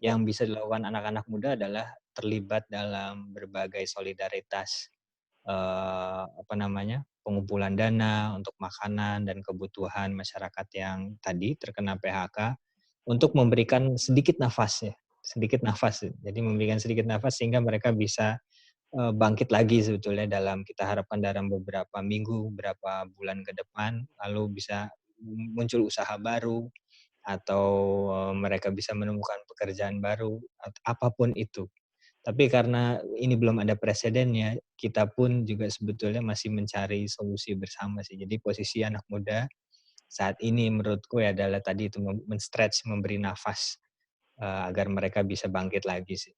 Yang bisa dilakukan anak-anak muda adalah terlibat dalam berbagai solidaritas, pengumpulan dana untuk makanan dan kebutuhan masyarakat yang tadi terkena PHK untuk memberikan sedikit nafas ya. Jadi memberikan sedikit nafas sehingga mereka bisa bangkit lagi sebetulnya kita harapkan dalam beberapa minggu, beberapa bulan ke depan, lalu bisa muncul usaha baru atau mereka bisa menemukan pekerjaan baru, apapun itu. Tapi karena ini belum ada presidennya, kita pun juga sebetulnya masih mencari solusi bersama sih. Jadi posisi anak muda saat ini menurutku ya adalah tadi itu men-stretch, memberi nafas agar mereka bisa bangkit lagi sih.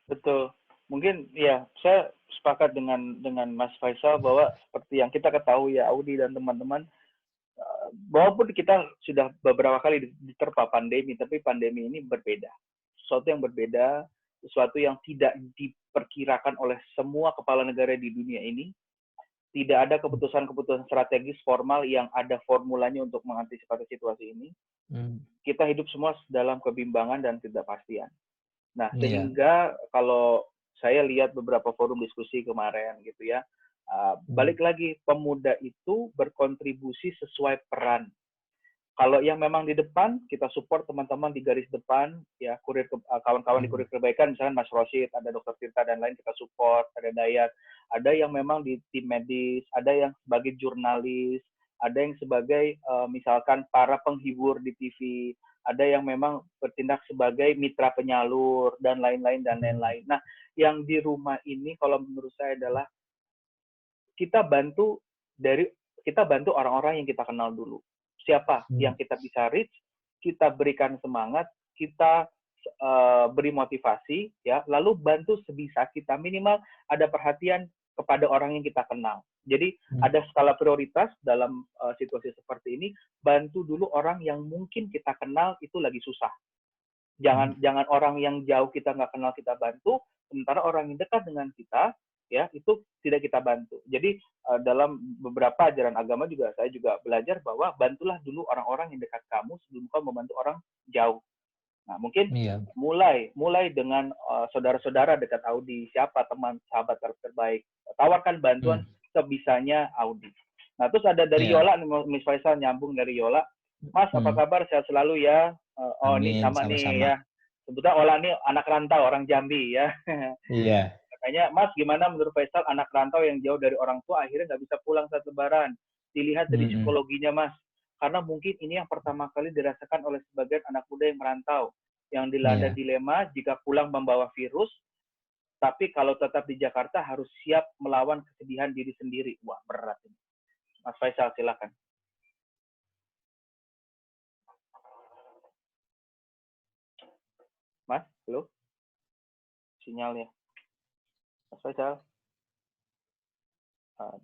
Betul. Mungkin ya saya sepakat dengan Mas Faisal bahwa seperti yang kita ketahui ya Audi dan teman-teman, walaupun kita sudah beberapa kali diterpa pandemi, tapi pandemi ini berbeda. Sesuatu yang berbeda, sesuatu yang tidak diperkirakan oleh semua kepala negara di dunia ini. Tidak ada keputusan-keputusan strategis formal yang ada formulanya untuk mengantisipasi situasi ini. Kita hidup semua dalam kebimbangan dan ketidakpastian. Nah, sehingga kalau saya lihat beberapa forum diskusi kemarin gitu ya, balik lagi pemuda itu berkontribusi sesuai peran. Kalau yang memang di depan, kita support teman-teman di garis depan, ya kawan-kawan di kurir kebaikan, misalnya Mas Rosid, ada Dr. Tirta dan lain kita support, ada Dayat, ada yang memang di tim medis, ada yang sebagai jurnalis, ada yang sebagai misalkan para penghibur di TV, ada yang memang bertindak sebagai mitra penyalur dan lain-lain dan lain-lain. Nah, yang di rumah ini kalau menurut saya adalah kita bantu orang-orang yang kita kenal dulu. Siapa yang kita bisa reach, kita berikan semangat, kita beri motivasi, ya, lalu bantu sebisa kita, minimal ada perhatian kepada orang yang kita kenal. Jadi ada skala prioritas dalam situasi seperti ini, bantu dulu orang yang mungkin kita kenal itu lagi susah. Jangan orang yang jauh kita nggak kenal kita bantu, sementara orang yang dekat dengan kita, ya itu tidak kita bantu. Jadi dalam beberapa ajaran agama juga saya juga belajar bahwa bantulah dulu orang-orang yang dekat kamu sebelum kamu membantu orang jauh. Nah mungkin mulai dengan saudara-saudara dekat Audi, siapa teman sahabat terbaik, tawarkan bantuan sebisanya Audi. Nah terus ada dari Yola, Miss Faisal nyambung dari Yola, Mas apa kabar, sehat selalu ya. Ini sama nih ya. Sebetulnya Ola ini anak rantau, orang Jambi ya. Iya. Makanya, Mas, gimana menurut Faisal anak rantau yang jauh dari orang tua akhirnya nggak bisa pulang saat Lebaran? Dilihat dari psikologinya, Mas. Karena mungkin ini yang pertama kali dirasakan oleh sebagian anak muda yang merantau, yang dilanda dilema jika pulang membawa virus, tapi kalau tetap di Jakarta harus siap melawan kesedihan diri sendiri. Wah, berat ini. Mas Faisal, silakan. Mas, halo? Sinyalnya. Mas Faisal?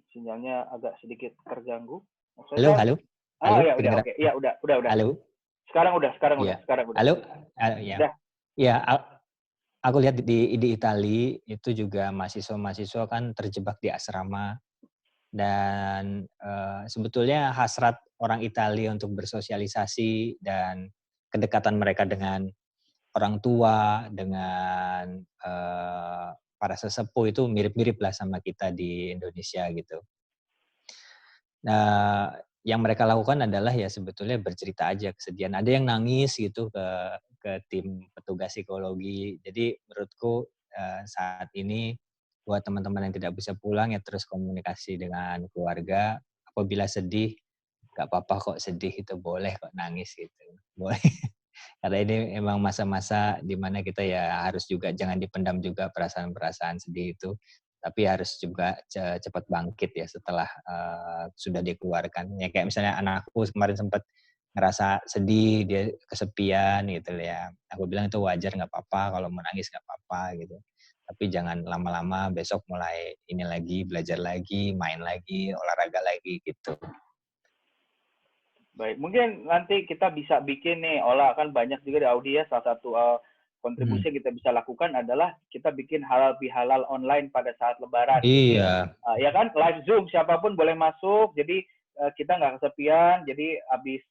Sinyalnya agak sedikit terganggu. Mas Faisal? Halo. Ya udah, oke. Ya udah. Halo. Sekarang udah. Halo. Ya. Ya, aku lihat di Italia itu juga mahasiswa kan terjebak di asrama, dan sebetulnya hasrat orang Italia untuk bersosialisasi dan kedekatan mereka dengan orang tua, dengan para sesepuh itu mirip-mirip lah sama kita di Indonesia gitu. Nah, yang mereka lakukan adalah ya sebetulnya bercerita aja kesedihan. Ada yang nangis gitu ke tim petugas psikologi. Jadi menurutku saat ini buat teman-teman yang tidak bisa pulang ya terus komunikasi dengan keluarga. Apabila sedih, gak apa-apa kok sedih, itu boleh kok nangis gitu. Boleh. Karena ini emang masa-masa di mana kita ya harus juga jangan dipendam juga perasaan-perasaan sedih itu, tapi harus juga cepat bangkit ya setelah sudah dikeluarkan. Ya kayak misalnya anakku kemarin sempat ngerasa sedih, dia kesepian gitu ya. Aku bilang itu wajar, nggak apa-apa, kalau mau nangis nggak apa-apa gitu. Tapi jangan lama-lama, besok mulai ini lagi, belajar lagi, main lagi, olahraga lagi gitu. Baik, mungkin nanti kita bisa bikin nih, Ola, kan banyak juga di Audi ya, salah satu kontribusi yang kita bisa lakukan adalah kita bikin halal bihalal online pada saat Lebaran. Iya. Ya kan, live Zoom, siapapun boleh masuk, jadi kita nggak kesepian, jadi habis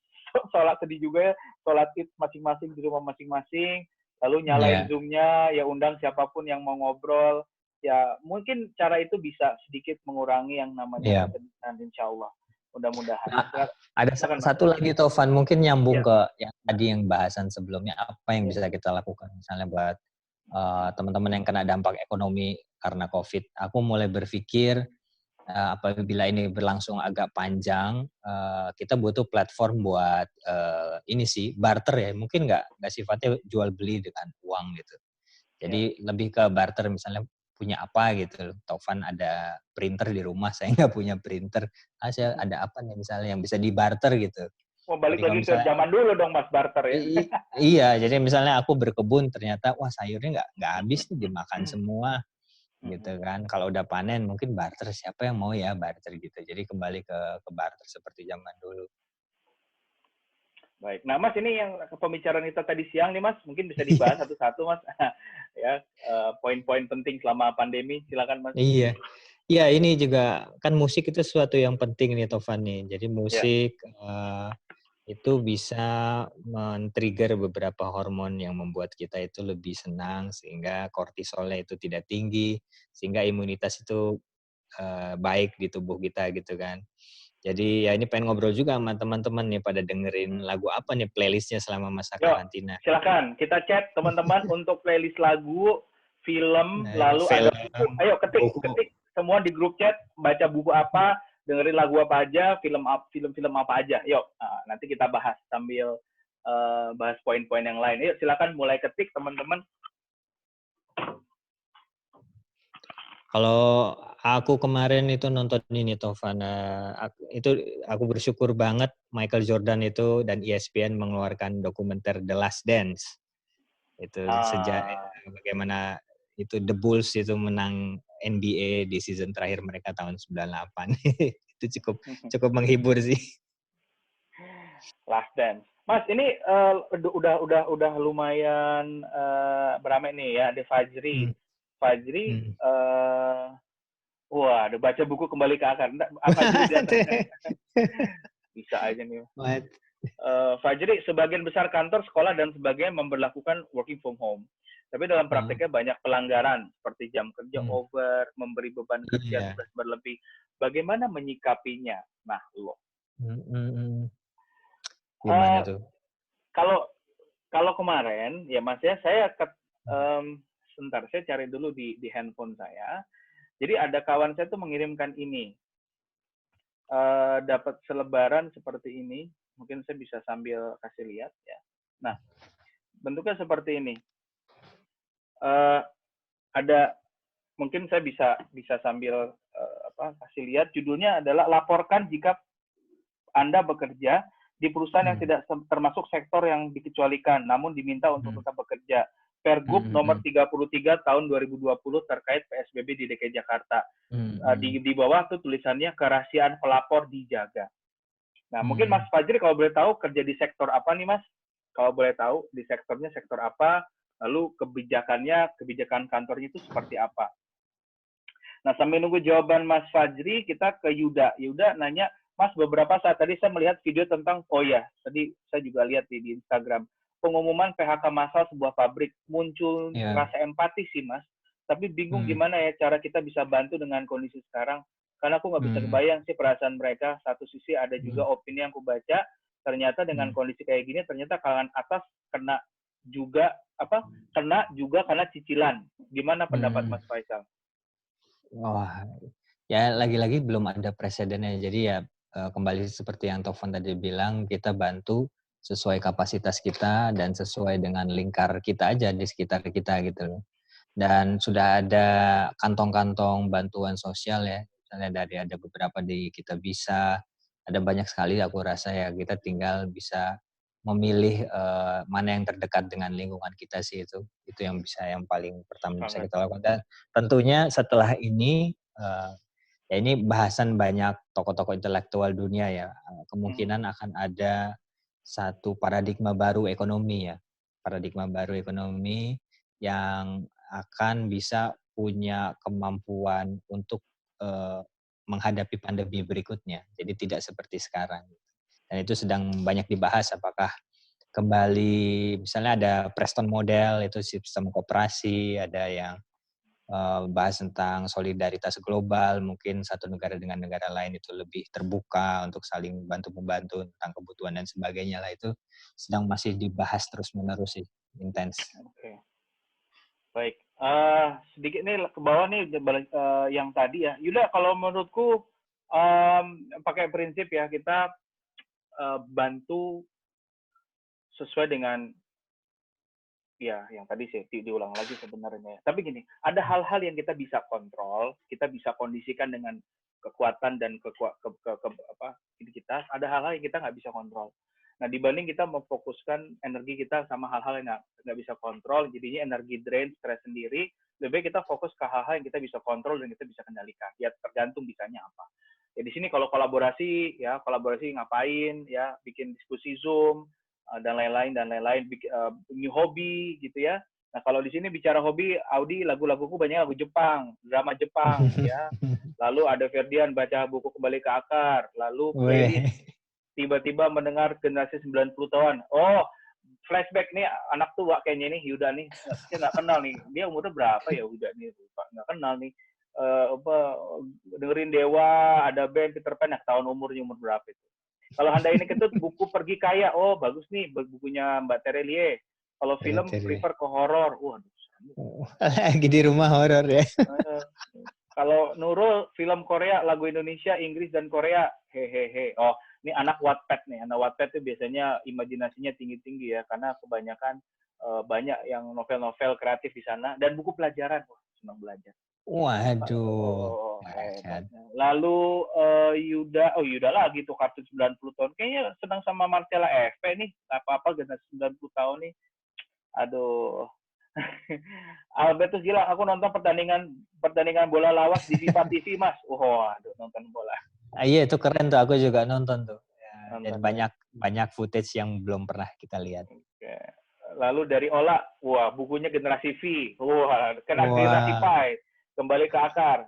sholat sedih juga ya, sholat id masing-masing di rumah masing-masing, lalu nyalain Zoom-nya, ya undang siapapun yang mau ngobrol, ya mungkin cara itu bisa sedikit mengurangi yang namanya kesedihan, insya Allah. Mudah-mudahan. Nah, ada satu lagi Taufan, mungkin nyambung ke yang tadi yang bahasan sebelumnya, apa yang bisa kita lakukan misalnya buat teman-teman yang kena dampak ekonomi karena COVID. Aku mulai berpikir apabila ini berlangsung agak panjang, kita butuh platform buat ini sih, barter ya, mungkin nggak sifatnya jual beli dengan uang gitu. Jadi lebih ke barter, misalnya punya apa gitu. Taufan ada printer di rumah, saya nggak punya printer. Saya ada apa nih misalnya yang bisa dibarter gitu. Oh, balik lagi ke zaman dulu dong Mas, barter ya. Iya, jadi misalnya aku berkebun ternyata wah sayurnya nggak habis nih, dimakan semua gitu kan. Kalau udah panen mungkin barter, siapa yang mau ya barter gitu. Jadi kembali ke barter seperti zaman dulu. Baik. Nah, Mas, ini yang pembicaraan kita tadi siang nih, Mas, mungkin bisa dibahas satu-satu, Mas. Ya, poin-poin penting selama pandemi, silakan, Mas. Iya. Ya, ini juga kan musik itu sesuatu yang penting nih, Taufan nih. Jadi musik itu bisa men-trigger beberapa hormon yang membuat kita itu lebih senang, sehingga kortisolnya itu tidak tinggi, sehingga imunitas itu baik di tubuh kita gitu kan. Jadi ya ini pengen ngobrol juga sama teman-teman nih, pada dengerin lagu apa nih playlistnya selama masa karantina. Silakan, kita chat teman-teman untuk playlist lagu, film, lalu ada buku. Ayo ketik semua di grup chat, baca buku apa, dengerin lagu apa aja, film-film apa aja. Yuk, nanti kita bahas sambil bahas poin-poin yang lain. Yuk, silakan mulai ketik teman-teman. Kalau aku kemarin itu nonton ini Taufan, aku bersyukur banget Michael Jordan itu dan ESPN mengeluarkan dokumenter The Last Dance. Itu sejak bagaimana itu The Bulls itu menang NBA di season terakhir mereka tahun 98. Itu cukup menghibur sih. Last Dance. Mas, ini udah lumayan beramai nih ya, ada Fajri. Fajri, wah, ada baca buku kembali ke akar. Bisa aja nih. Fajri, sebagian besar kantor, sekolah, dan sebagainya memberlakukan working from home. Tapi dalam prakteknya banyak pelanggaran, seperti jam kerja over, memberi beban kerja tugas berlebih. Bagaimana menyikapinya? Nah, lo. Gimana tuh? Kalau kemarin, ya Mas ya, saya sebentar, saya cari dulu di handphone saya. Jadi ada kawan saya tuh mengirimkan ini. Dapat selebaran seperti ini. Mungkin saya bisa sambil kasih lihat ya. Nah, bentuknya seperti ini. Ada mungkin saya bisa sambil kasih lihat, judulnya adalah laporkan jika Anda bekerja di perusahaan yang tidak termasuk sektor yang dikecualikan namun diminta untuk tetap bekerja. Pergub nomor 33 tahun 2020 terkait PSBB di DKI Jakarta. Di bawah tuh tulisannya kerahasiaan pelapor dijaga. Nah, mungkin Mas Fajri kalau boleh tahu kerja di sektor apa nih, Mas? Kalau boleh tahu di sektornya sektor apa, lalu kebijakan kantornya itu seperti apa? Nah, sambil nunggu jawaban Mas Fajri, kita ke Yuda. Yuda nanya, Mas, beberapa saat tadi saya melihat video tentang, tadi saya juga lihat di Instagram, pengumuman PHK massal sebuah pabrik. Muncul rasa empati sih, Mas. Tapi bingung gimana ya cara kita bisa bantu dengan kondisi sekarang. Karena aku nggak bisa kebayang sih perasaan mereka. Satu sisi ada juga opini yang aku baca, ternyata dengan kondisi kayak gini, ternyata kalangan atas kena juga karena cicilan. Gimana pendapat Mas Faisal? Wah, ya lagi-lagi belum ada presidennya. Jadi ya kembali seperti yang Tovan tadi bilang, kita bantu sesuai kapasitas kita dan sesuai dengan lingkar kita aja di sekitar kita gitu loh. Dan sudah ada kantong-kantong bantuan sosial ya, misalnya ada beberapa di Kita Bisa, ada banyak sekali aku rasa ya, kita tinggal bisa memilih mana yang terdekat dengan lingkungan kita sih itu yang paling pertama bisa kita lakukan. Dan tentunya setelah ini ya ini bahasan banyak tokoh-tokoh intelektual dunia ya, kemungkinan akan ada satu paradigma baru ekonomi yang akan bisa punya kemampuan untuk menghadapi pandemi berikutnya. Jadi tidak seperti sekarang. Dan itu sedang banyak dibahas apakah kembali, misalnya ada Preston model, itu sistem koperasi, ada yang bahas tentang solidaritas global, mungkin satu negara dengan negara lain itu lebih terbuka untuk saling bantu-membantu tentang kebutuhan dan sebagainya lah, itu sedang masih dibahas terus-menerus sih, intens. Oke. Baik, sedikit nih ke bawah nih yang tadi ya. Yuda, kalau menurutku pakai prinsip ya, kita bantu sesuai dengan ya yang tadi sih diulang lagi sebenarnya. Tapi gini, ada hal-hal yang kita bisa kontrol, kita bisa kondisikan dengan kekuatan dan kita. Ada hal-hal yang kita nggak bisa kontrol. Nah, dibanding kita memfokuskan energi kita sama hal-hal yang nggak bisa kontrol, jadinya energi drain, stres sendiri, lebih baik kita fokus ke hal-hal yang kita bisa kontrol dan kita bisa kendalikan. Ya tergantung bisanya apa. Ya di sini kalau kolaborasi ngapain, ya bikin diskusi Zoom, dan lain-lain, new hobi gitu ya. Nah, kalau di sini bicara hobi, Audi lagu-laguku banyak lagu Jepang, drama Jepang ya. Lalu ada Ferdian baca buku Kembali ke Akar, lalu playlist tiba-tiba mendengar generasi 90 tahun. Oh, flashback nih anak tua kayaknya nih Yuda nih. Saya nggak kenal nih. Dia umurnya berapa ya Yuda nih? Nggak kenal nih. Dengerin Dewa, ada band Peter Pan, tahun umur berapa itu. Kalau Anda ini ketut buku Pergi Kaya, oh bagus nih bukunya Mbak Terelie. Kalau film prefer ke horor, lagi di rumah horor ya. Kalau Nurul film Korea, lagu Indonesia, Inggris dan Korea, hehehe. Oh, ini anak Wattpad nih. Anak Wattpad itu biasanya imajinasinya tinggi-tinggi ya, karena kebanyakan banyak yang novel-novel kreatif di sana dan buku pelajaran, senang belajar. Waduh. Lalu Yuda lagi tuh kartu 90 tahun. Kayaknya senang sama Marcella FP nih. Apa-apa generasi 90 tahun nih. Aduh. Albertus gila, aku nonton pertandingan bola lawas di FIFA TV, Mas. Aduh, nonton bola. Iya, itu keren tuh, aku juga nonton tuh. Ya, dan banyak footage yang belum pernah kita lihat. Oke. Lalu dari Ola, bukunya generasi V. Generasi Pi. Kembali ke Akar.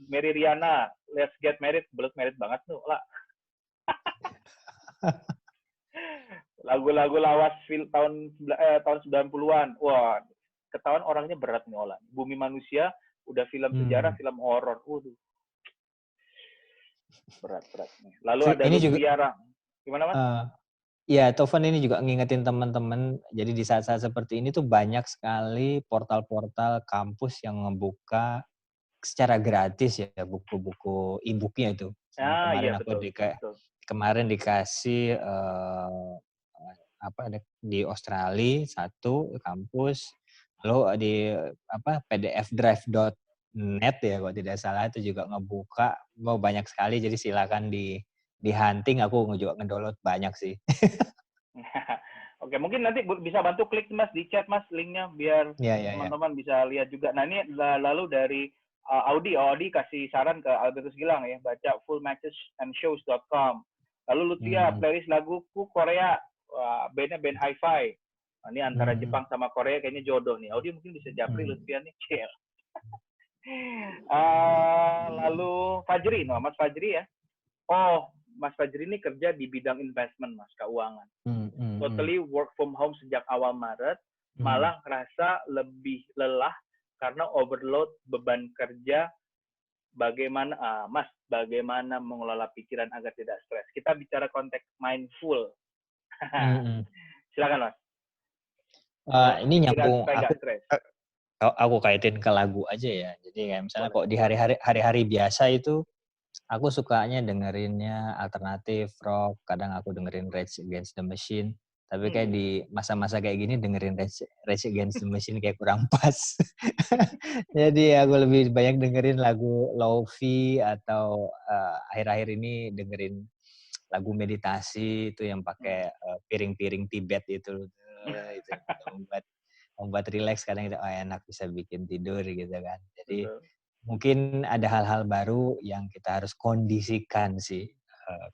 Mary Riana, Let's Get Married, belum married banget tuh, Ola. Lagu-lagu lawas tahun 90-an. Wah, ketahuan orangnya berat nih Ola. Bumi Manusia udah film sejarah, film horor. Waduh. Berat nih. Lalu ada Lutfiara. Gimana, Mas? Ya, Tovan ini juga ngingetin teman-teman. Jadi di saat-saat seperti ini tuh banyak sekali portal-portal kampus yang ngebuka secara gratis ya buku-buku e-booknya itu. Kemarin iya, aku kemarin dikasih di Australia satu kampus, lalu di PDF drive net ya kalau tidak salah, itu juga ngebuka banyak sekali, jadi silakan di hunting. Aku juga ngedownload banyak sih. Oke, mungkin nanti bisa bantu klik Mas di chat Mas linknya biar teman-teman bisa lihat juga. Nah ini lalu dari Audi kasih saran ke Albertus Gilang ya, baca fullmatcheshandshows.com. Lalu Lutfia, playlist laguku Korea, bandnya band Hi-Fi. Nah, ini antara Jepang sama Korea kayaknya jodoh nih. Audi mungkin bisa japri Lutfia nih. Chill. Lalu Fajri, Mas Fajri ya. Oh, Mas Fajri ini kerja di bidang investment, Mas, keuangan. Totally work from home sejak awal Maret, malah ngerasa lebih lelah karena overload beban kerja. Bagaimana, Mas, bagaimana mengelola pikiran agar tidak stres? Kita bicara konteks mindful. Silakan, Mas. Ini nyambung, aku kaitin ke lagu aja ya. Jadi kayak misalnya kok di hari-hari biasa itu, aku sukanya dengerinnya alternatif, rock, kadang aku dengerin Rage Against the Machine. Tapi kayak di masa-masa kayak gini dengerin Rage Against the Machine kayak kurang pas. Jadi aku lebih banyak dengerin lagu lo-fi atau akhir-akhir ini dengerin lagu meditasi itu yang pakai piring-piring Tibet itu membuat rileks, kadang kita enak, bisa bikin tidur gitu kan. Jadi mungkin ada hal-hal baru yang kita harus kondisikan sih.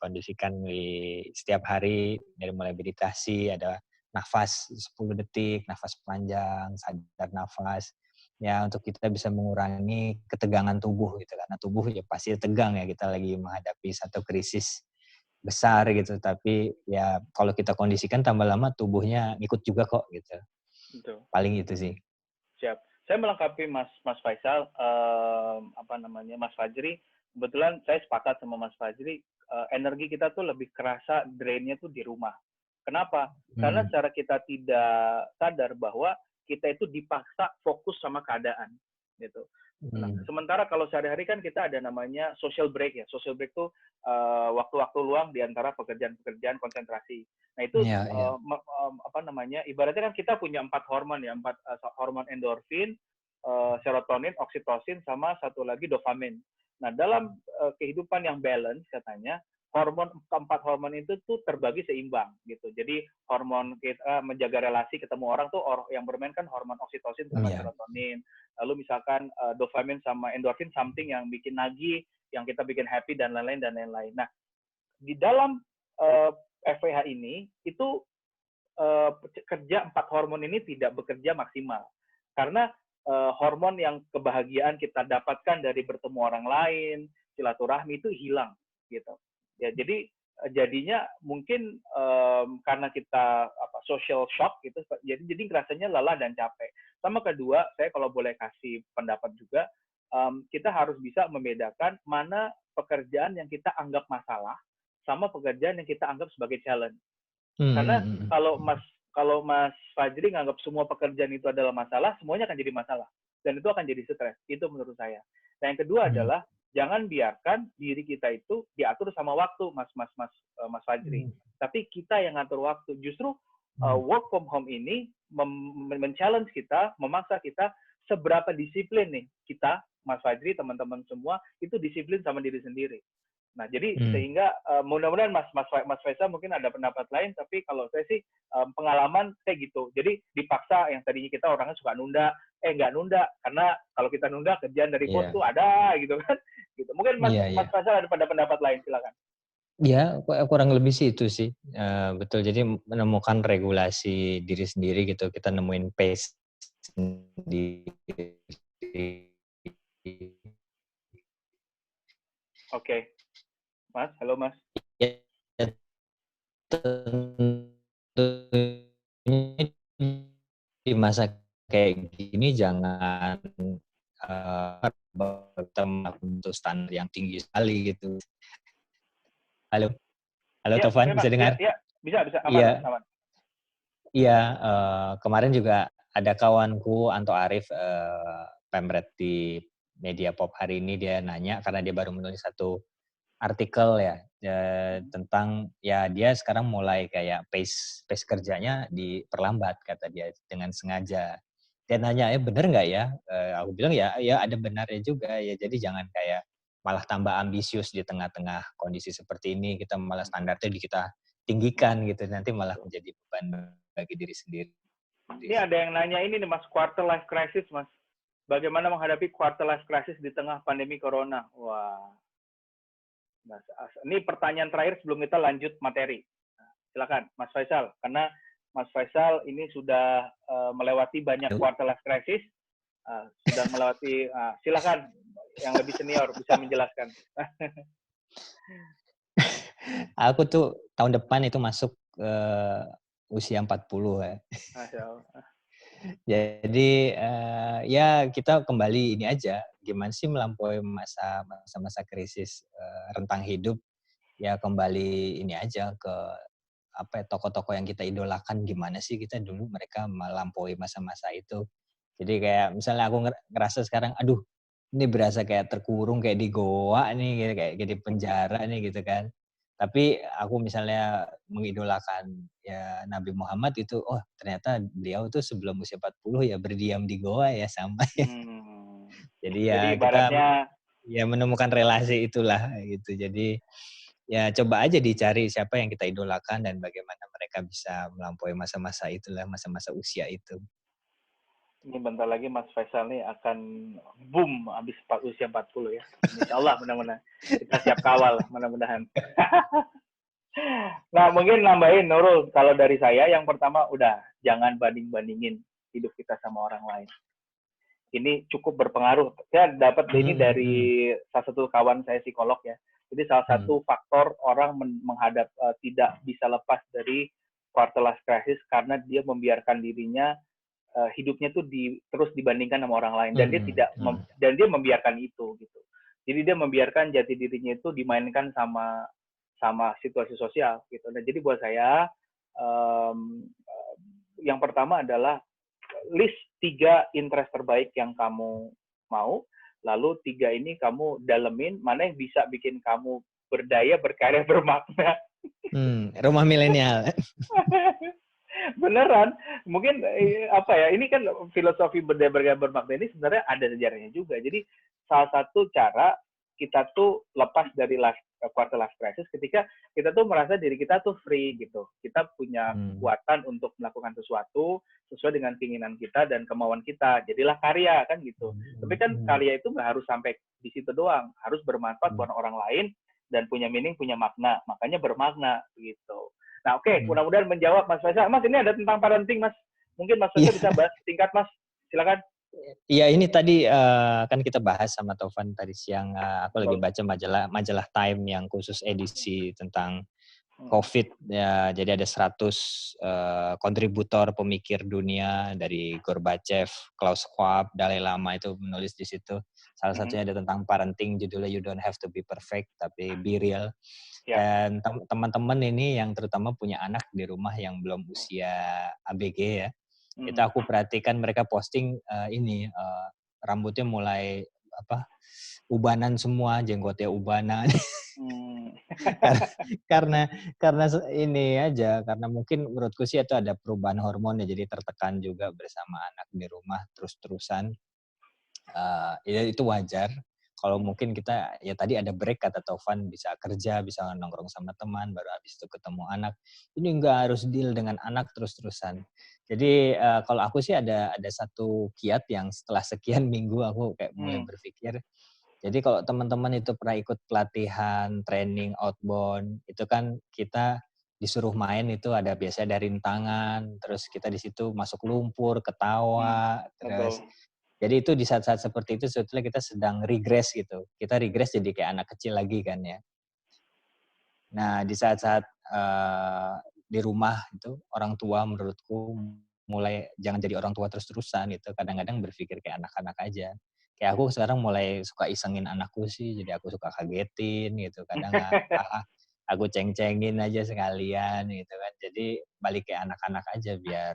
Kondisikan di setiap hari, dari mulai meditasi, ada nafas 10 detik, nafas panjang, sadar nafas. Ya untuk kita bisa mengurangi ketegangan tubuh gitu. Karena tubuh ya pasti tegang ya, kita lagi menghadapi satu krisis besar gitu. Tapi ya kalau kita kondisikan tambah lama tubuhnya ngikut juga kok gitu. Betul. Paling itu sih. Siap. Saya melengkapi Mas Faisal, Mas Fajri. Kebetulan saya sepakat sama Mas Fajri, energi kita tuh lebih kerasa drainnya tuh di rumah. Kenapa? Karena secara kita tidak sadar bahwa kita itu dipaksa fokus sama keadaan, gitu. Nah, sementara kalau sehari-hari kan kita ada namanya social break ya. Social break tuh waktu-waktu luang di antara pekerjaan-pekerjaan konsentrasi. Nah itu ibaratnya kan kita punya 4 hormon ya, 4 hormon endorfin, serotonin, oksitosin, sama satu lagi dopamin. Nah dalam kehidupan yang balance katanya keempat hormon itu tuh terbagi seimbang gitu. Jadi hormon kita menjaga relasi ketemu orang tuh yang bermain kan hormon oksitosin sama serotonin. Lalu misalkan dopamin sama endorfin something yang bikin nagih, yang kita bikin happy dan lain-lain. Nah di dalam FWH ini itu kerja 4 hormon ini tidak bekerja maksimal karena hormon yang kebahagiaan kita dapatkan dari bertemu orang lain, silaturahmi itu hilang gitu. Ya, jadi jadinya mungkin karena kita social shock gitu, jadi rasanya lelah dan capek. Sama kedua, saya kalau boleh kasih pendapat juga, kita harus bisa membedakan mana pekerjaan yang kita anggap masalah sama pekerjaan yang kita anggap sebagai challenge. Karena kalau Mas Fajri nganggap semua pekerjaan itu adalah masalah, semuanya akan jadi masalah dan itu akan jadi stres. Itu menurut saya. Nah, yang kedua adalah jangan biarkan diri kita itu diatur sama waktu, Mas Fajri. Tapi kita yang ngatur waktu. Justru work from home ini men-challenge kita, memaksa kita seberapa disiplin nih kita, Mas Fajri, teman-teman semua itu disiplin sama diri sendiri. Nah, jadi sehingga mudah-mudahan Mas Faisal mungkin ada pendapat lain, tapi kalau saya sih pengalaman kayak gitu. Jadi dipaksa, yang tadinya kita orangnya suka nunda, nggak nunda, karena kalau kita nunda kerjaan dari bos tuh ada gitu kan. Gitu. Mungkin Mas Faisal ada pendapat lain, silakan. Ya, kurang lebih sih itu sih. Betul, jadi menemukan regulasi diri sendiri gitu, kita nemuin pace sendiri. Oke. Mas, halo Mas. Ya, di masa kayak gini jangan berteman untuk standar yang tinggi sekali gitu. Halo ya, Tovan, bisa dengar? Ya, bisa, aman. Iya, kemarin juga ada kawanku Anto Arif, pemret di Media Pop hari ini, dia nanya karena dia baru menulis satu artikel ya tentang ya dia sekarang mulai kayak pace kerjanya diperlambat kata dia dengan sengaja. dia nanya, bener nggak ya? Aku bilang ya ada benarnya juga ya. Jadi jangan kayak malah tambah ambisius di tengah-tengah kondisi seperti ini. Kita malah standarnya kita tinggikan gitu. Nanti malah menjadi beban bagi diri sendiri. Ini ada yang nanya ini nih Mas, quarter life crisis Mas. Bagaimana menghadapi quarter life crisis di tengah pandemi corona? Wah. Mas, ini pertanyaan terakhir sebelum kita lanjut materi. Silakan Mas Faisal, karena Mas Faisal ini sudah melewati banyak quarter life crisis, sudah melewati. Silakan yang lebih senior bisa menjelaskan. Aku tuh tahun depan itu masuk usia 40 ya. Masya Allah. Jadi ya kita kembali ini aja, gimana sih melampaui masa-masa krisis rentang hidup, ya kembali ini aja ke tokoh-tokoh yang kita idolakan, gimana sih kita dulu mereka melampaui masa-masa itu. Jadi kayak misalnya aku ngerasa sekarang, aduh ini berasa kayak terkurung kayak di goa nih, gitu, kayak di penjara nih gitu kan. Tapi aku misalnya mengidolakan ya Nabi Muhammad itu, oh ternyata beliau tuh sebelum usia 40 ya berdiam di goa ya sama ya. Jadi ya kita ya menemukan relasi itulah gitu. Jadi ya coba aja dicari siapa yang kita idolakan dan bagaimana mereka bisa melampaui masa-masa itulah, masa-masa usia itu. Ini bentar lagi Mas Faisal nih akan boom habis usia 40 ya. Insya Allah mudah-mudahan. Kita siap kawal mudah-mudahan. Nah mungkin nambahin Nurul, kalau dari saya yang pertama udah jangan banding-bandingin hidup kita sama orang lain. Ini cukup berpengaruh. Saya dapat ini dari salah satu kawan saya psikolog ya. Jadi salah satu faktor orang menghadap tidak bisa lepas dari quarter life crisis karena dia membiarkan dirinya hidupnya tuh terus dibandingkan sama orang lain dan dia tidak dan dia membiarkan itu gitu. Jadi dia membiarkan jati dirinya itu dimainkan sama situasi sosial gitu. Dan jadi buat saya yang pertama adalah list 3 interest terbaik yang kamu mau, lalu 3 ini kamu dalemin mana yang bisa bikin kamu berdaya, berkarya, bermakna. Rumah milenial. Beneran, mungkin ini kan filosofi berdaya bermakna ini sebenarnya ada sejarahnya juga. Jadi salah satu cara kita tuh lepas dari quarter life crisis ketika kita tuh merasa diri kita tuh free gitu. Kita punya kekuatan untuk melakukan sesuatu sesuai dengan keinginan kita dan kemauan kita. Jadilah karya kan gitu. Tapi kan karya itu nggak harus sampai di situ doang, harus bermanfaat buat orang lain dan punya meaning, punya makna. Makanya bermakna gitu. Nah, oke, mudah-mudahan menjawab Mas Faisal. Mas, ini ada tentang parenting, Mas. Mungkin Mas Faisal bisa bahas singkat, Mas. Silakan. Iya, ini tadi kan kita bahas sama Taufan tadi siang. Aku lagi baca majalah Time yang khusus edisi tentang COVID. Ya, jadi ada 100 kontributor pemikir dunia dari Gorbachev, Klaus Schwab, Dalai Lama itu menulis di situ. Salah satunya ada tentang parenting, judulnya You Don't Have to Be Perfect, tapi Be Real. Dan teman-teman ini yang terutama punya anak di rumah yang belum usia ABG ya, itu aku perhatikan mereka posting rambutnya mulai ubanan semua, jenggotnya ubanan. karena ini aja, karena mungkin menurutku sih itu ada perubahan hormon ya, jadi tertekan juga bersama anak di rumah terus-terusan. Ya itu wajar. Kalau mungkin kita ya tadi ada break kata Taufan, bisa kerja, bisa nongkrong sama teman, baru habis itu ketemu anak. Ini nggak harus deal dengan anak terus-terusan. Jadi kalau aku sih ada satu kiat yang setelah sekian minggu aku kayak mulai berpikir. Jadi kalau teman-teman itu pernah ikut pelatihan, training outbound, itu kan kita disuruh main itu ada biasanya ada rintangan, terus kita di situ masuk lumpur, ketawa, terus jadi itu di saat-saat seperti itu sebetulnya kita sedang regress gitu. Kita regress jadi kayak anak kecil lagi kan ya. Nah di saat-saat di rumah itu orang tua menurutku mulai jangan jadi orang tua terus-terusan gitu. Kadang-kadang berpikir kayak anak-anak aja. Kayak aku sekarang mulai suka isengin anakku sih. Jadi aku suka kagetin gitu. Kadang aku ceng-cengin aja sekalian gitu kan. Jadi balik kayak anak-anak aja biar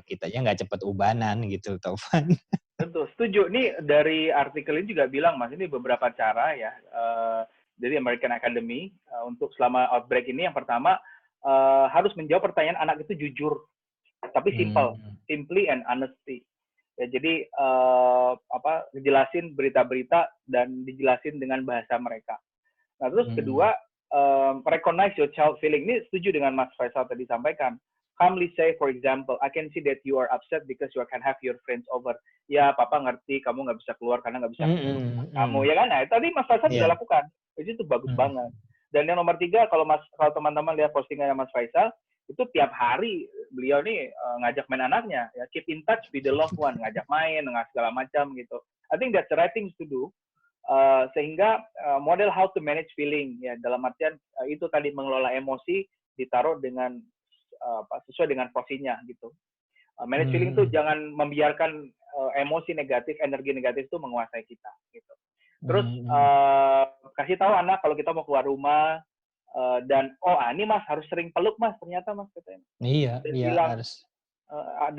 kitanya nggak cepet ubanan gitu Taufan. Tentu, setuju. Ini dari artikel ini juga bilang, Mas, ini beberapa cara ya dari American Academy untuk selama outbreak ini. Yang pertama, harus menjawab pertanyaan anak itu jujur, tapi simply and honesty. Ya, jadi dijelasin berita-berita dan dijelasin dengan bahasa mereka. Nah, terus kedua, recognize your child feeling. Ini setuju dengan Mas Faisal tadi sampaikan. Calmly say, for example, I can see that you are upset because you can have your friends over. Ya, Papa ngerti kamu nggak bisa keluar karena nggak bisa kamu, ya kan? Nah, tadi Mas Faisal sudah lakukan. Itu bagus banget. Dan yang nomor 3, kalau teman-teman lihat postingannya Mas Faisal, itu tiap hari beliau nih ngajak main anaknya. Ya, keep in touch with the loved one, ngajak main, segala macam gitu. I think that's the right thing to do. Sehingga model how to manage feeling, ya dalam artian itu tadi mengelola emosi ditaruh dengan sesuai dengan porsinya gitu. Manage feeling itu jangan membiarkan emosi negatif, energi negatif itu menguasai kita gitu. Terus kasih tahu anak kalau kita mau keluar rumah dan ini Mas harus sering peluk Mas, ternyata Mas katanya. Iya, dan iya bilang, harus.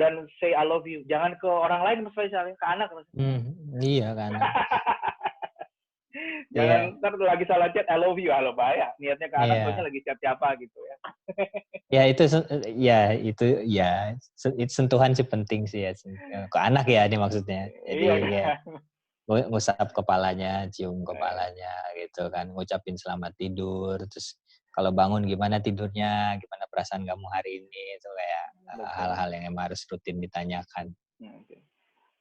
Dan say I love you, jangan ke orang lain Mas Faisal, ke anak Mas. Iya kan. Jangan ntar lagi salah chat I love you, halo bahaya. Niatnya ke anak, soalnya lagi chat siapa gitu ya. itu sentuhan sih penting sih ya. Ke anak ya ini maksudnya. Jadi ngusap kepalanya, cium kepalanya gitu kan, ngucapin selamat tidur, terus kalau bangun gimana tidurnya, gimana perasaan kamu hari ini, itu kayak hal-hal yang emang harus rutin ditanyakan.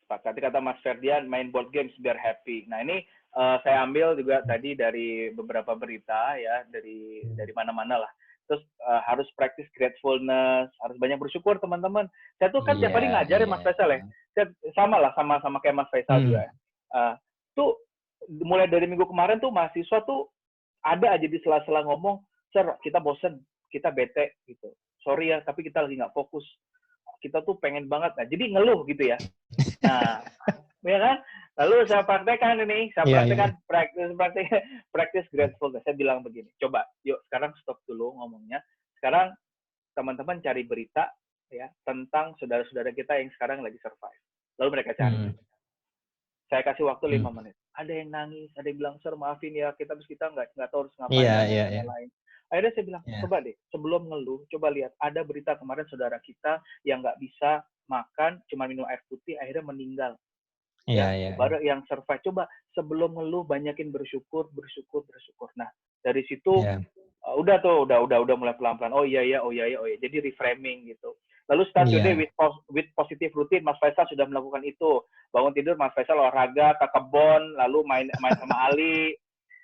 Sepakat kata Mas Ferdian, main board games biar happy. Nah ini saya ambil juga tadi dari beberapa berita ya, dari mana-mana lah. Terus harus practice gratefulness, harus banyak bersyukur teman-teman. Saya tuh kan tiap hari ngajarin Mas Faisal ya. Saya sama kayak Mas Faisal juga. Tuh mulai dari minggu kemarin tuh mahasiswa tuh ada aja di sela-sela ngomong, "Sir, kita bosen, kita bete gitu. Sorry ya, tapi kita lagi nggak fokus. Kita tuh pengen banget." Nah, jadi ngeluh gitu ya. Nah, ya kan? Lalu saya praktekkan ini, practice gratefulness. Saya bilang begini, coba, yuk sekarang stop dulu ngomongnya. Sekarang teman-teman cari berita ya tentang saudara-saudara kita yang sekarang lagi survive. Lalu mereka cari. Saya kasih waktu 5 menit. Ada yang nangis, ada yang bilang, "Sir, maafin ya, kita nggak tahu harus ngapain dan lain." Akhirnya saya bilang, coba deh, sebelum ngeluh, coba lihat, ada berita kemarin saudara kita yang nggak bisa makan, cuma minum air putih, akhirnya meninggal. Baru yang survive. Coba sebelum ngeluh, banyakin bersyukur. Nah, dari situ udah mulai pelan-pelan. Oh iya. Jadi reframing gitu. Lalu start your day with positive routine. Mas Faisal sudah melakukan itu. Bangun tidur, Mas Faisal olahraga, ke kebon, lalu main sama Ali,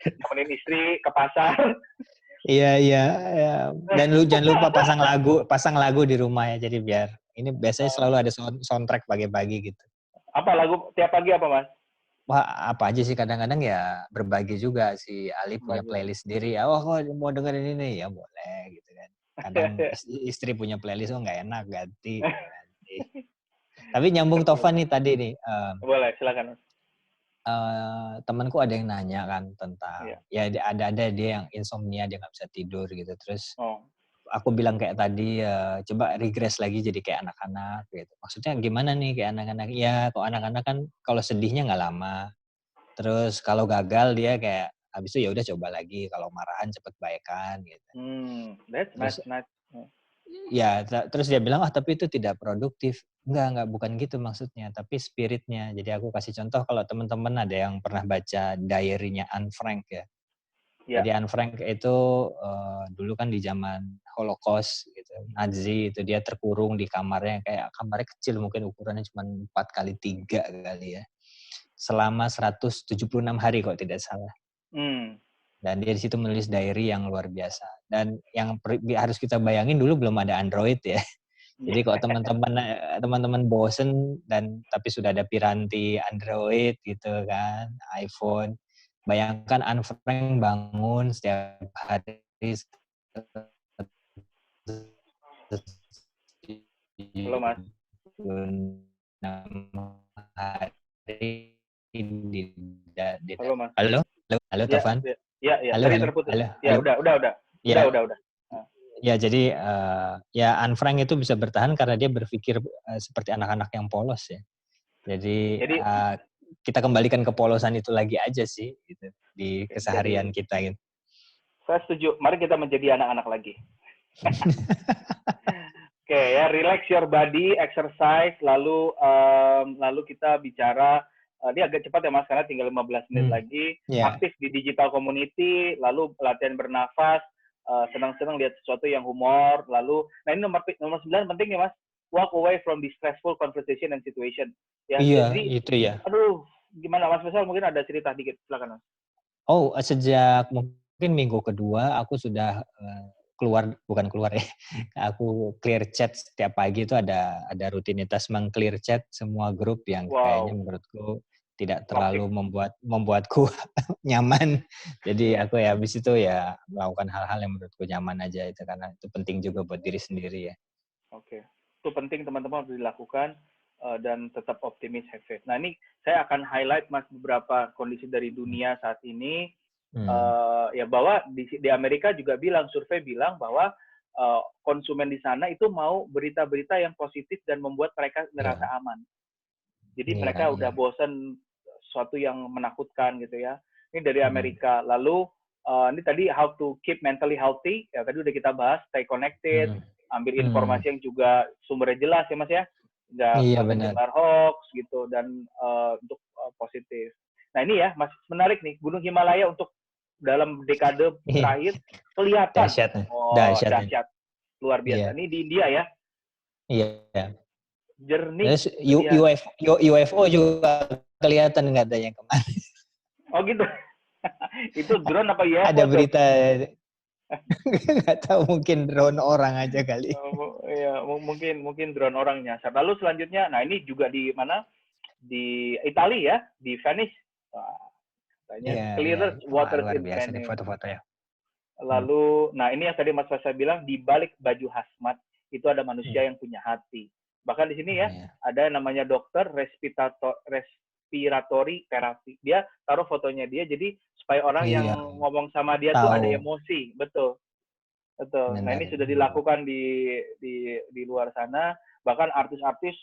nemenin istri ke pasar. Iya. Dan lu jangan lupa pasang lagu di rumah ya. Jadi biar ini biasanya selalu ada soundtrack pagi-pagi gitu. Apa lagu tiap pagi apa Mas? Wah, apa aja sih, kadang-kadang ya berbagi juga. Si Ali punya playlist sendiri. Kok mau dengerin ini ya boleh gitu kan. Kadang istri punya playlist, nggak enak ganti. Tapi nyambung Tovan nih tadi nih. Boleh, silakan. Temanku ada yang nanya kan tentang ada dia yang insomnia, dia nggak bisa tidur gitu. Terus aku bilang kayak tadi, coba regress lagi jadi kayak anak-anak gitu. Maksudnya gimana nih kayak anak-anak? Ya, kok anak-anak kan kalau sedihnya nggak lama. Terus kalau gagal dia kayak habis itu ya udah coba lagi. Kalau marahan cepet baikan gitu. That's nice. Ya, terus dia bilang, tapi itu tidak produktif. Enggak, bukan gitu maksudnya, tapi spiritnya. Jadi aku kasih contoh, kalau teman-teman ada yang pernah baca diary-nya Anne Frank ya. Jadi Anne Frank itu dulu kan di zaman Holocaust gitu, Nazi itu dia terkurung di kamarnya, kayak kamarnya kecil mungkin ukurannya cuma 4x3 kali ya. Selama 176 hari kok tidak salah. Dan dia di situ menulis diary yang luar biasa. Dan yang harus kita bayangin dulu belum ada Android ya. Jadi kalau teman-teman bosen tapi sudah ada piranti Android gitu kan, iPhone. Bayangkan Anne Frank bangun setiap hari Halo Mas. Halo Mas. Halo Tovan. Ya. Tadi terputus. Ya udah. Ya jadi ya Anne Frank itu bisa bertahan karena dia berpikir seperti anak-anak yang polos ya. Jadi kita kembalikan kepolosan itu lagi aja sih gitu, di keseharian kita gitu. Saya setuju. Mari kita menjadi anak-anak lagi. Oke ya, relax your body, exercise, lalu kita bicara, ini agak cepat ya Mas, karena tinggal 15 menit lagi, aktif di digital community, lalu latihan bernafas, senang-senang lihat sesuatu yang humor, lalu, nah ini nomor 9 penting ya Mas, walk away from the stressful conversation and situation. Ya, Iya, jadi, itu ya. aduh, gimana Mas Faisal, mungkin ada cerita dikit, silakan Mas. Oh, sejak mungkin minggu kedua aku sudah bukan keluar ya, aku clear chat setiap pagi itu ada rutinitas meng-clear chat semua grup yang kayaknya menurutku tidak terlalu membuatku nyaman. Jadi aku ya habis itu ya melakukan hal-hal yang menurutku nyaman aja itu, karena itu penting juga buat diri sendiri ya. Oke, itu penting teman-teman harus dilakukan dan tetap optimis, have faith. Nah ini saya akan highlight Mas beberapa kondisi dari dunia saat ini. Ya bahwa di Amerika juga survei bilang bahwa konsumen di sana itu mau berita-berita yang positif dan membuat mereka merasa aman. Jadi mereka udah bosan sesuatu yang menakutkan gitu ya. Ini dari Amerika. Lalu ini tadi how to keep mentally healthy, ya tadi udah kita bahas, stay connected, ambil informasi yang juga sumbernya jelas ya Mas ya. Nggak menyebar hoax gitu, dan untuk positif. Nah ini ya Mas, menarik nih, Gunung Himalaya untuk dalam dekade terakhir kelihatan dahsyat, luar biasa. Ini di India ya. Iya. Jernih. UFO juga kelihatan katanya kemarin. Oh gitu. Itu drone apa ya? Ada berita. Nggak tahu, mungkin drone orang aja kali. Iya, mungkin drone orangnya. Lalu selanjutnya, nah ini juga di mana? Di Italia ya, di Venice. Clear water in Venice. Foto-foto ya. Lalu, nah ini yang tadi Mas Fasa bilang, di balik baju hazmat itu ada manusia yang punya hati. Bahkan di sini ya, ada yang namanya dokter respiratory therapy. Dia taruh fotonya dia, jadi supaya orang yang ngomong sama dia tuh ada emosi. Betul. Nah ini sudah dilakukan di luar sana. Bahkan artis-artis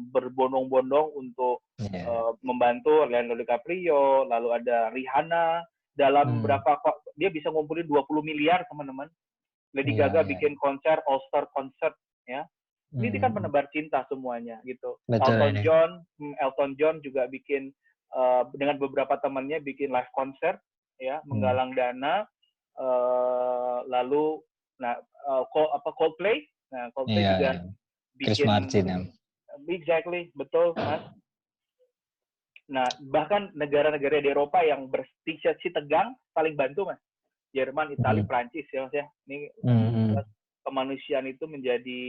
berbondong-bondong untuk membantu Leonardo DiCaprio, lalu ada Rihanna, dalam dia bisa ngumpulin 20 miliar teman-teman. Lady Gaga bikin konser, All-Star Concert ya. Ini kan menebar cinta semuanya gitu. Elton John juga bikin dengan beberapa temannya bikin live concert ya, menggalang dana. Lalu Coldplay. Nah, Coldplay juga bikin Chris Martin. Exactly, betul, Mas. Nah, bahkan negara-negara di Eropa yang si tegang paling bantu, Mas. Jerman, Italia, Prancis ya, Mas ya. Ini kemanusiaan itu menjadi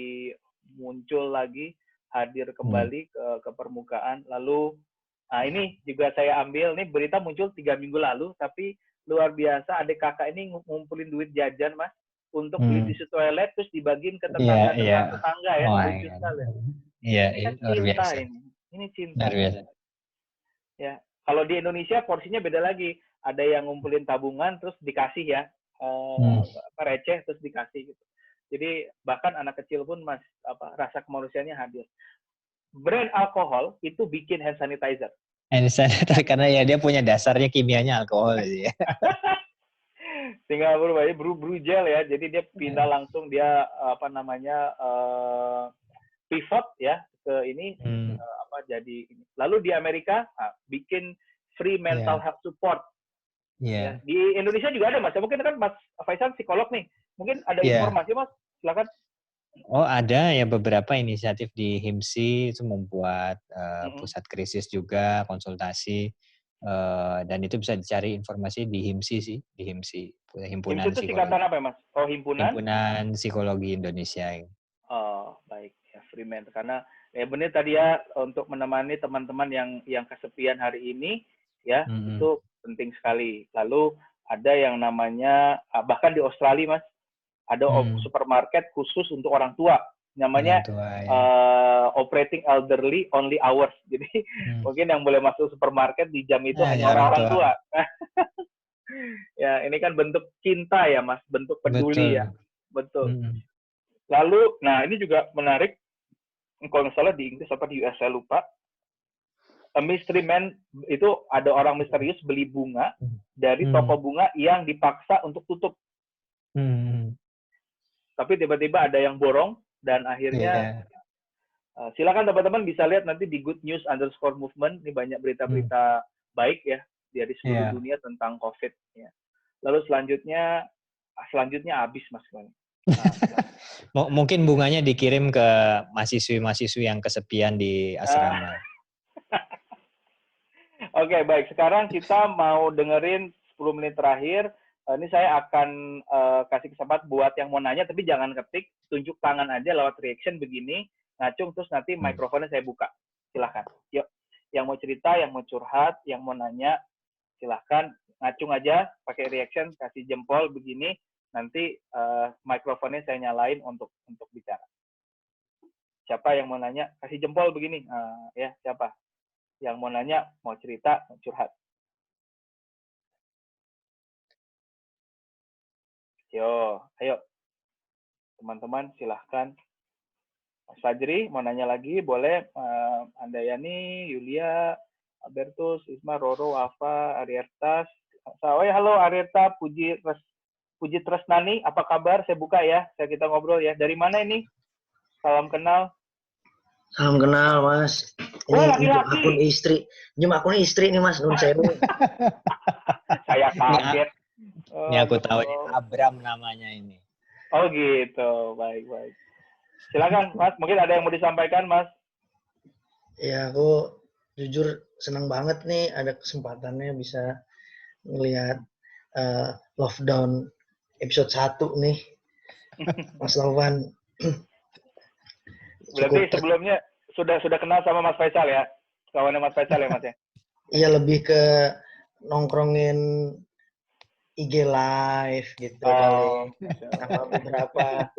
muncul lagi, hadir kembali ke permukaan. Lalu nah ini juga saya ambil, nih berita muncul 3 minggu lalu, tapi luar biasa, adik kakak ini ngumpulin duit jajan, Mas, untuk beli tisu toilet, terus dibagiin ke tetangga ya. Lucu sekali. Iya, luar biasa. Ini cinta. Luar biasa. Ya, kalau di Indonesia porsinya beda lagi. Ada yang ngumpulin tabungan, terus dikasih ya, receh, terus dikasih gitu. Jadi bahkan anak kecil pun rasa kemanusiaannya hadir. Brand alkohol itu bikin hand sanitizer. Karena ya dia punya dasarnya kimianya alkohol ya. Tinggal brew gel ya, jadi dia pindah langsung dia pivot ya ke ini jadi ini. Lalu di Amerika bikin free mental health support. Ya. Di Indonesia juga ada Mas. Mungkin kan Mas Faisal psikolog nih. Mungkin ada informasi Mas, silakan. Oh ada ya, beberapa inisiatif di HIMSI itu membuat pusat krisis juga, konsultasi, dan itu bisa dicari informasi di HIMSI sih, di HIMSI, Himpunan HIMSI itu singkatan apa Mas? Oh Himpunan Psikologi Indonesia. Oh baik ya, Freeman, karena ya benar tadi ya, untuk menemani teman-teman yang kesepian hari ini ya, itu penting sekali. Lalu ada yang namanya bahkan di Australia Mas, ada supermarket khusus untuk orang tua, namanya operating elderly only hours. Jadi mungkin yang boleh masuk supermarket di jam itu hanya orang tua. Ya, ini kan bentuk cinta ya Mas, bentuk peduli. Betul. Ya. Betul. Lalu, nah ini juga menarik, kalau nggak salah di Inggris atau di US saya lupa. A mystery man, itu ada orang misterius beli bunga dari toko bunga yang dipaksa untuk tutup. Tapi tiba-tiba ada yang borong, Dan akhirnya silakan teman-teman bisa lihat nanti di Good News _movement, ini banyak berita-berita baik ya dari seluruh dunia tentang COVID ya. Lalu selanjutnya habis Mas. Mungkin bunganya dikirim ke mahasiswi-mahasiswi yang kesepian di asrama. Oke, baik. Sekarang kita mau dengerin 10 menit terakhir. Ini saya akan kasih kesempatan buat yang mau nanya, tapi jangan ketik, tunjuk tangan aja lewat reaction begini, ngacung, terus nanti mikrofonnya saya buka. Silahkan. Yuk, yang mau cerita, yang mau curhat, yang mau nanya, silahkan ngacung aja, pakai reaction, kasih jempol begini, nanti mikrofonnya saya nyalain untuk bicara. Siapa yang mau nanya, kasih jempol begini. Ya, siapa? Yang mau nanya, mau cerita, mau curhat. Ayo. Teman-teman, silahkan. Mas Fajri, mau nanya lagi, boleh. Andayani, Yulia, Albertus, Isma, Roro, Wafa, Ariartas. Halo Ariarta, Puji Tresnani, apa kabar? Saya buka ya, kita ngobrol ya. Dari mana ini? Salam kenal. Salam kenal, Mas. Ini akun istri. Ini akunnya istri nih, Mas. Nun sewu. Saya kaget. Ini aku tahu ini Abram namanya ini. Oh gitu, baik. Silakan Mas, mungkin ada yang mau disampaikan Mas? Ya, aku jujur senang banget nih ada kesempatannya bisa ngelihat Love Down episode 1 nih, Mas Lawan. Berarti sebelumnya sudah kenal sama Mas Faisal ya? Kawannya Mas Faisal ya Mas ya? Iya, lebih ke nongkrongin IG live gitu kali. Sama beberapa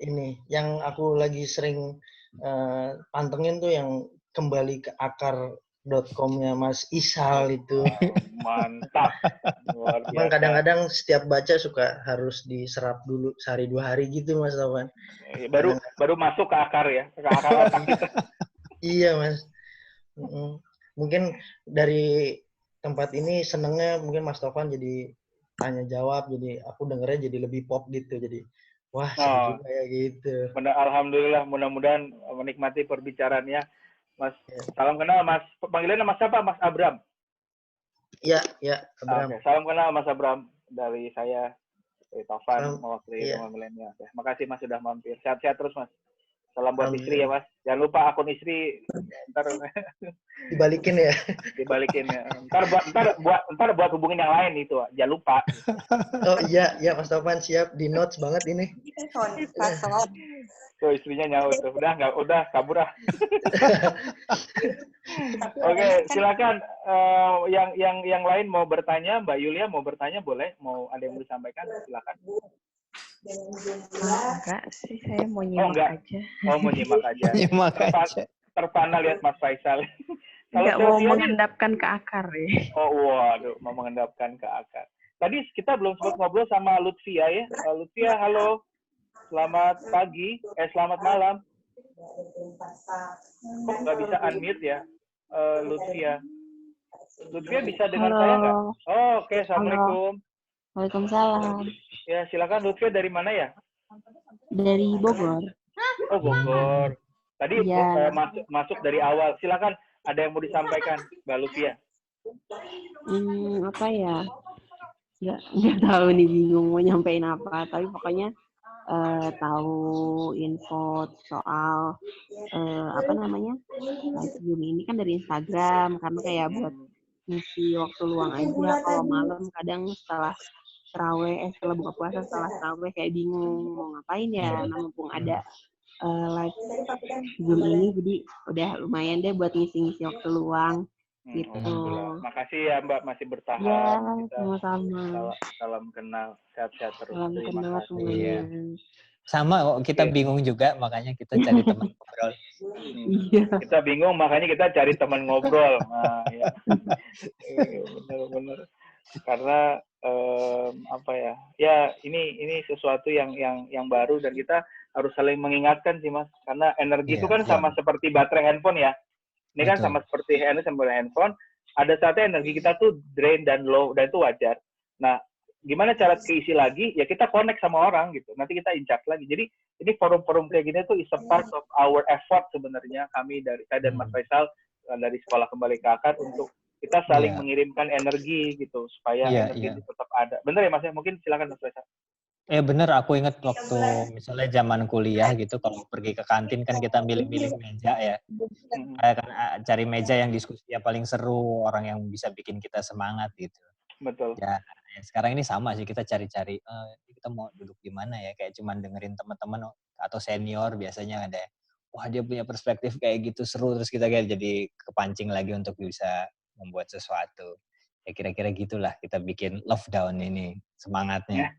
ini yang aku lagi sering pantengin tuh yang kembali ke akar.com-nya Mas Isal itu. Mantap. Emang kadang-kadang setiap baca suka harus diserap dulu sehari 2 hari gitu Mas Lawan. Baru masuk ke akar ya, ke akar otak kita. Iya Mas. Mungkin dari tempat ini senengnya mungkin Mas Taufan jadi tanya jawab, jadi aku dengernya jadi lebih pop gitu, jadi wah seru juga ya gitu. Alhamdulillah, mudah-mudahan menikmati perbicaraannya Mas. Salam kenal Mas, panggilannya Mas siapa? Mas Abram? Iya, Abram. Oke, salam kenal Mas Abram dari saya, dari Taufan, mewakili Rumah Milenial. Makasih Mas sudah mampir, sehat-sehat terus Mas. Salam buat istri ya Mas. Jangan lupa akun istri ntar dibalikin ya. Dibalikin ya. Ntar buat hubungin yang lain itu, jangan lupa. Oh iya Mas Taufan, siap, di notes banget ini. Tuh istrinya nyaut tuh. Udah kabur ah. Oke, silakan yang lain mau bertanya, Mbak Yulia mau bertanya boleh, mau ada yang mau disampaikan silakan. Enggak sih, saya mau nyimak aja. Mau nyimak aja. Terpana lihat Mas Faisal. Enggak mau mengendapkan ke akar ya. Oh, waduh, mau mengendapkan ke akar. Tadi kita belum sempat ngobrol sama Lutfia ya. Lutfia, halo. Selamat pagi, selamat malam. Kok nggak bisa unmute ya, Lutfia? Lutfia bisa dengar saya nggak? Oh, oke, Assalamualaikum. Waalaikumsalam. Ya, silakan Lutfia, dari mana ya? Dari Bogor. Oh, Bogor. Tadi masuk dari awal. Silakan, ada yang mau disampaikan, Mbak Lutfia? Apa ya? Nggak tahu nih, bingung mau nyampein apa. Tapi pokoknya tahu info soal live Zoom ini kan dari Instagram, karena kayak buat ngisi waktu luang aja. Kalau malam kadang setelah setelah buka puasa, setelah tarawih kayak bingung mau ngapain ya, mumpung ada live Zoom ini, jadi udah lumayan deh buat ngisi-ngisi waktu luang gitu. Makasih ya Mbak, masih bertahan. Ya, sama-sama. Salam kenal, sehat-sehat terus. Salam kenal semuanya. Sama kok, kita bingung juga, makanya kita cari teman ngobrol. Iya. Kita bingung, makanya kita cari teman ngobrol. Nah, ya. Benar-benar. Karena ini sesuatu yang baru, dan kita harus saling mengingatkan sih Mas. Karena energi itu kan sama seperti baterai handphone ya. Ini kan sama seperti handphone. Ada saatnya energi kita tuh drain dan low, dan itu wajar. Nah, gimana cara keisi lagi, ya kita connect sama orang gitu. Nanti kita in charge lagi. Jadi ini forum-forum kayak gini tuh is a part of our effort sebenarnya, kami dari saya dan Mas Faisal dari Sekolah Kembali ke Akar untuk kita saling mengirimkan energi gitu supaya energi itu tetap ada. Bener ya Mas? Mungkin silakan Mas Faisal. Bener, aku ingat waktu misalnya zaman kuliah gitu, kalau pergi ke kantin kan kita milih-milih meja ya. Kan cari meja yang diskusi yang paling seru, orang yang bisa bikin kita semangat gitu. Betul. Ya, sekarang ini sama sih, kita cari-cari kita mau duduk di mana ya, kayak cuman dengerin teman-teman atau senior biasanya ada, wah dia punya perspektif kayak gitu seru, terus kita kayak jadi kepancing lagi untuk bisa membuat sesuatu. Ya kira-kira gitulah kita bikin Love Down ini semangatnya.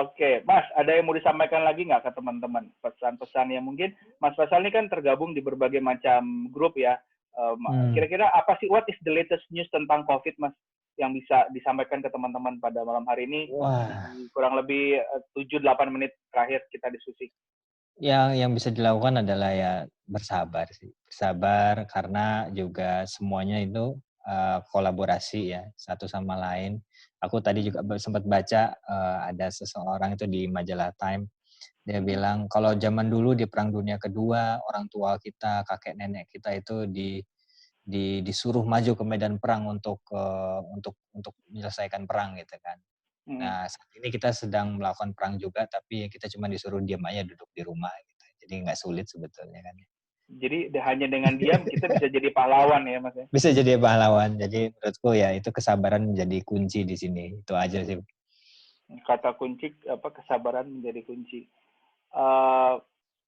Oke, Mas, ada yang mau disampaikan lagi nggak ke teman-teman? Pesan-pesan yang mungkin Mas Faisal ini kan tergabung di berbagai macam grup ya. Kira-kira apa sih, what is the latest news tentang COVID, Mas, yang bisa disampaikan ke teman-teman pada malam hari ini? Kurang lebih 7-8 menit terakhir kita diskusi. Yang bisa dilakukan adalah ya bersabar sih. Bersabar karena juga semuanya itu kolaborasi ya, satu sama lain. Aku tadi juga sempat baca ada seseorang itu di majalah Time. Dia bilang kalau zaman dulu di Perang Dunia Kedua, orang tua kita, kakek nenek kita itu disuruh maju ke medan perang untuk menyelesaikan perang gitu kan. Nah, saat ini kita sedang melakukan perang juga, tapi kita cuma disuruh diam aja duduk di rumah gitu. Jadi nggak sulit sebetulnya kan. Jadi hanya dengan diam kita bisa jadi pahlawan ya, Mas? Bisa jadi pahlawan. Jadi menurutku ya itu kesabaran menjadi kunci di sini. Itu aja sih. Kata kunci kesabaran menjadi kunci.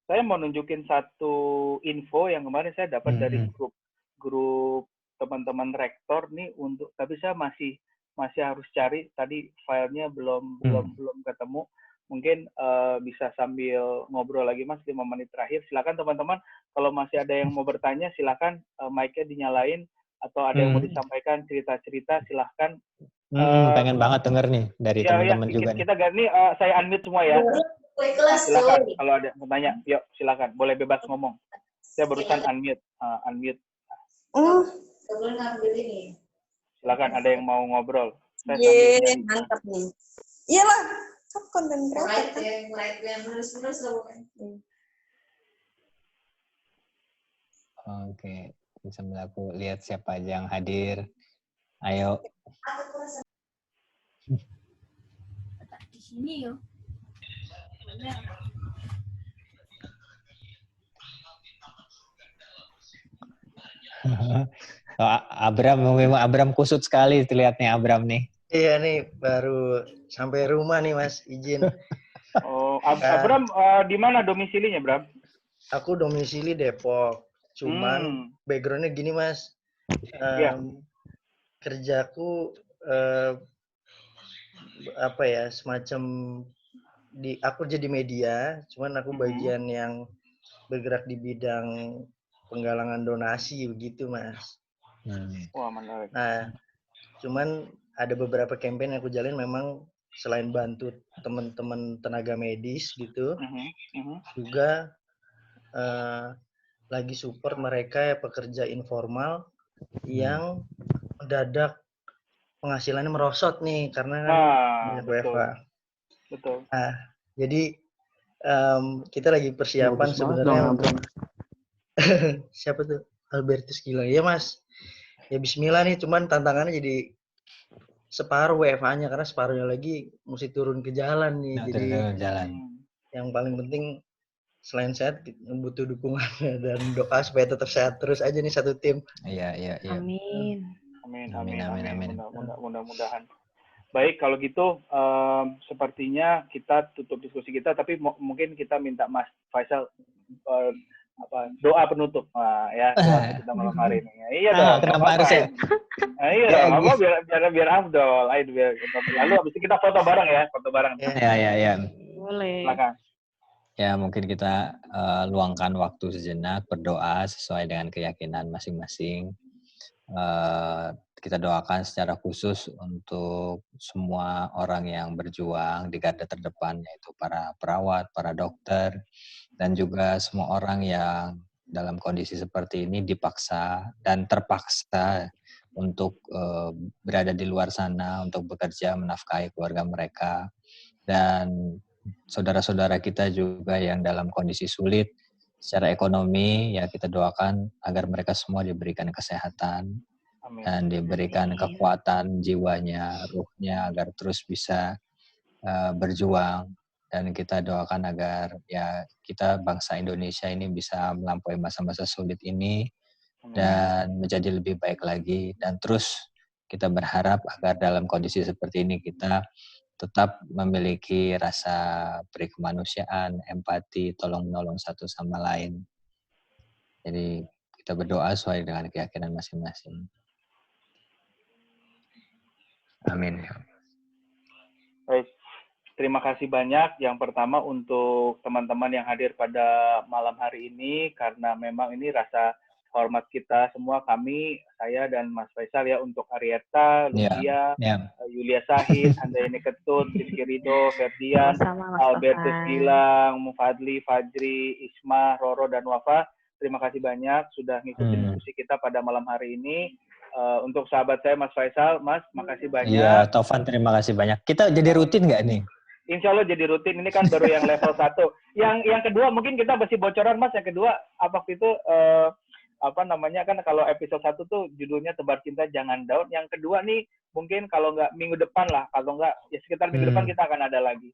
Saya mau nunjukin satu info yang kemarin saya dapat dari grup teman-teman rektor nih tapi saya masih harus cari, tadi filenya belum ketemu. Mungkin bisa sambil ngobrol lagi Mas 5 menit terakhir. Silakan teman-teman, kalau masih ada yang mau bertanya silakan mic-nya dinyalain, atau ada yang mau disampaikan cerita-cerita silahkan. Pengen banget denger nih dari teman-teman juga. Kita ganti, saya unmute semua ya. Silakan kalau ada yang mau tanya, yuk silakan, boleh bebas ngomong. Saya barusan unmute. Sebelum ngambil ini. Silakan, ada yang mau ngobrol. Mantap nih. Iyalah, kan konten kreator. Light yang terus Oke, sambil aku lihat siapa aja yang hadir. Ayo. Di sini yuk. Abram kusut sekali terlihatnya Abram nih. Iya nih, baru sampai rumah nih Mas, izin. Abram di mana domisilinya, Bram? Aku domisili Depok. Cuman background-nya gini Mas. Kerjaku semacam aku jadi media, cuman aku bagian yang bergerak di bidang penggalangan donasi begitu Mas. Wah, menarik. Nah, cuman ada beberapa campaign yang aku jalin memang selain bantu teman-teman tenaga medis gitu, juga lagi support mereka ya pekerja informal yang mendadak penghasilannya merosot nih karena banyak WFH. Betul. Nah, jadi kita lagi persiapan sebenarnya untuk siapa tuh? Albertus Gila. Ya Mas. Ya bismillah nih, cuman tantangannya jadi separuh WFH-nya karena separuhnya lagi mesti turun ke jalan nih. Jadi yang paling penting selain sehat butuh dukungan dan doa supaya tetap sehat terus aja nih satu tim. Iya. Amin. Mudah-mudahan. Baik, kalau gitu sepertinya kita tutup diskusi kita, tapi mungkin kita minta Mas Faisal doa penutup doa kita malam hari ini. Iya dong. Kenapa harus ya? Iya dong. Biar afdol. Lalu habis itu kita foto bareng ya, Iya. Boleh. Silakan. Ya mungkin kita luangkan waktu sejenak berdoa sesuai dengan keyakinan masing-masing. Kita doakan secara khusus untuk semua orang yang berjuang di garda terdepan, yaitu para perawat, para dokter, dan juga semua orang yang dalam kondisi seperti ini dipaksa dan terpaksa untuk berada di luar sana, untuk bekerja, menafkahi keluarga mereka. Dan saudara-saudara kita juga yang dalam kondisi sulit secara ekonomi, ya kita doakan agar mereka semua diberikan kesehatan. Amin. Dan diberikan kekuatan jiwanya, ruhnya, agar terus bisa berjuang. Dan kita doakan agar ya kita bangsa Indonesia ini bisa melampaui masa-masa sulit ini dan menjadi lebih baik lagi. Dan terus kita berharap agar dalam kondisi seperti ini kita tetap memiliki rasa perikemanusiaan, empati, tolong-menolong satu sama lain. Jadi kita berdoa sesuai dengan keyakinan masing-masing. Amin. Baik. Terima kasih banyak. Yang pertama untuk teman-teman yang hadir pada malam hari ini, karena memang ini rasa hormat kita semua, kami, saya dan Mas Faisal ya, untuk Arietta, Lucia, Yulia Sahid, Handayani Ketut, Rizky Ridho, Ferdian, Albertus Gilang, Mufadli, Fajri, Isma, Roro, dan Wafa. Terima kasih banyak sudah ngikutin diskusi kita pada malam hari ini. Untuk sahabat saya Mas Faisal, Mas, makasih banyak. Iya, Taufan, terima kasih banyak. Kita jadi rutin nggak nih? Insya Allah jadi rutin. Ini kan baru yang level 1. Yang kedua mungkin kita masih bocoran, Mas. Yang kedua, waktu itu kan kalau episode 1 tuh judulnya Tebar Cinta Jangan Down. Yang kedua nih mungkin kalau nggak minggu depan lah, kalau nggak ya sekitar minggu depan kita akan ada lagi.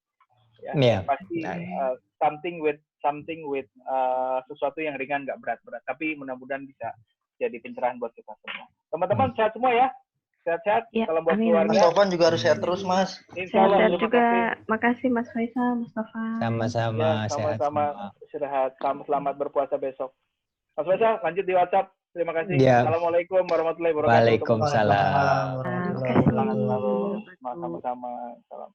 Ya, pasti something with sesuatu yang ringan, nggak berat-berat. Tapi mudah-mudahan bisa jadi pencerahan buat kita semua. Teman-teman sehat semua ya. Sehat-sehat. Ya, salam buat amin. keluarga. Mas Taufan juga harus sehat terus, Mas. Sehat juga. Makasih Mas Faisal, Mustafa. Sama-sama. Ya, sama-sama. Istirahat. Selamat berpuasa besok. Mas Faisal, lanjut di WhatsApp. Terima kasih. Ya. Assalamualaikum warahmatullahi wabarakatuh. Waalaikumsalam. Selamat malam. Sama-sama. Salam.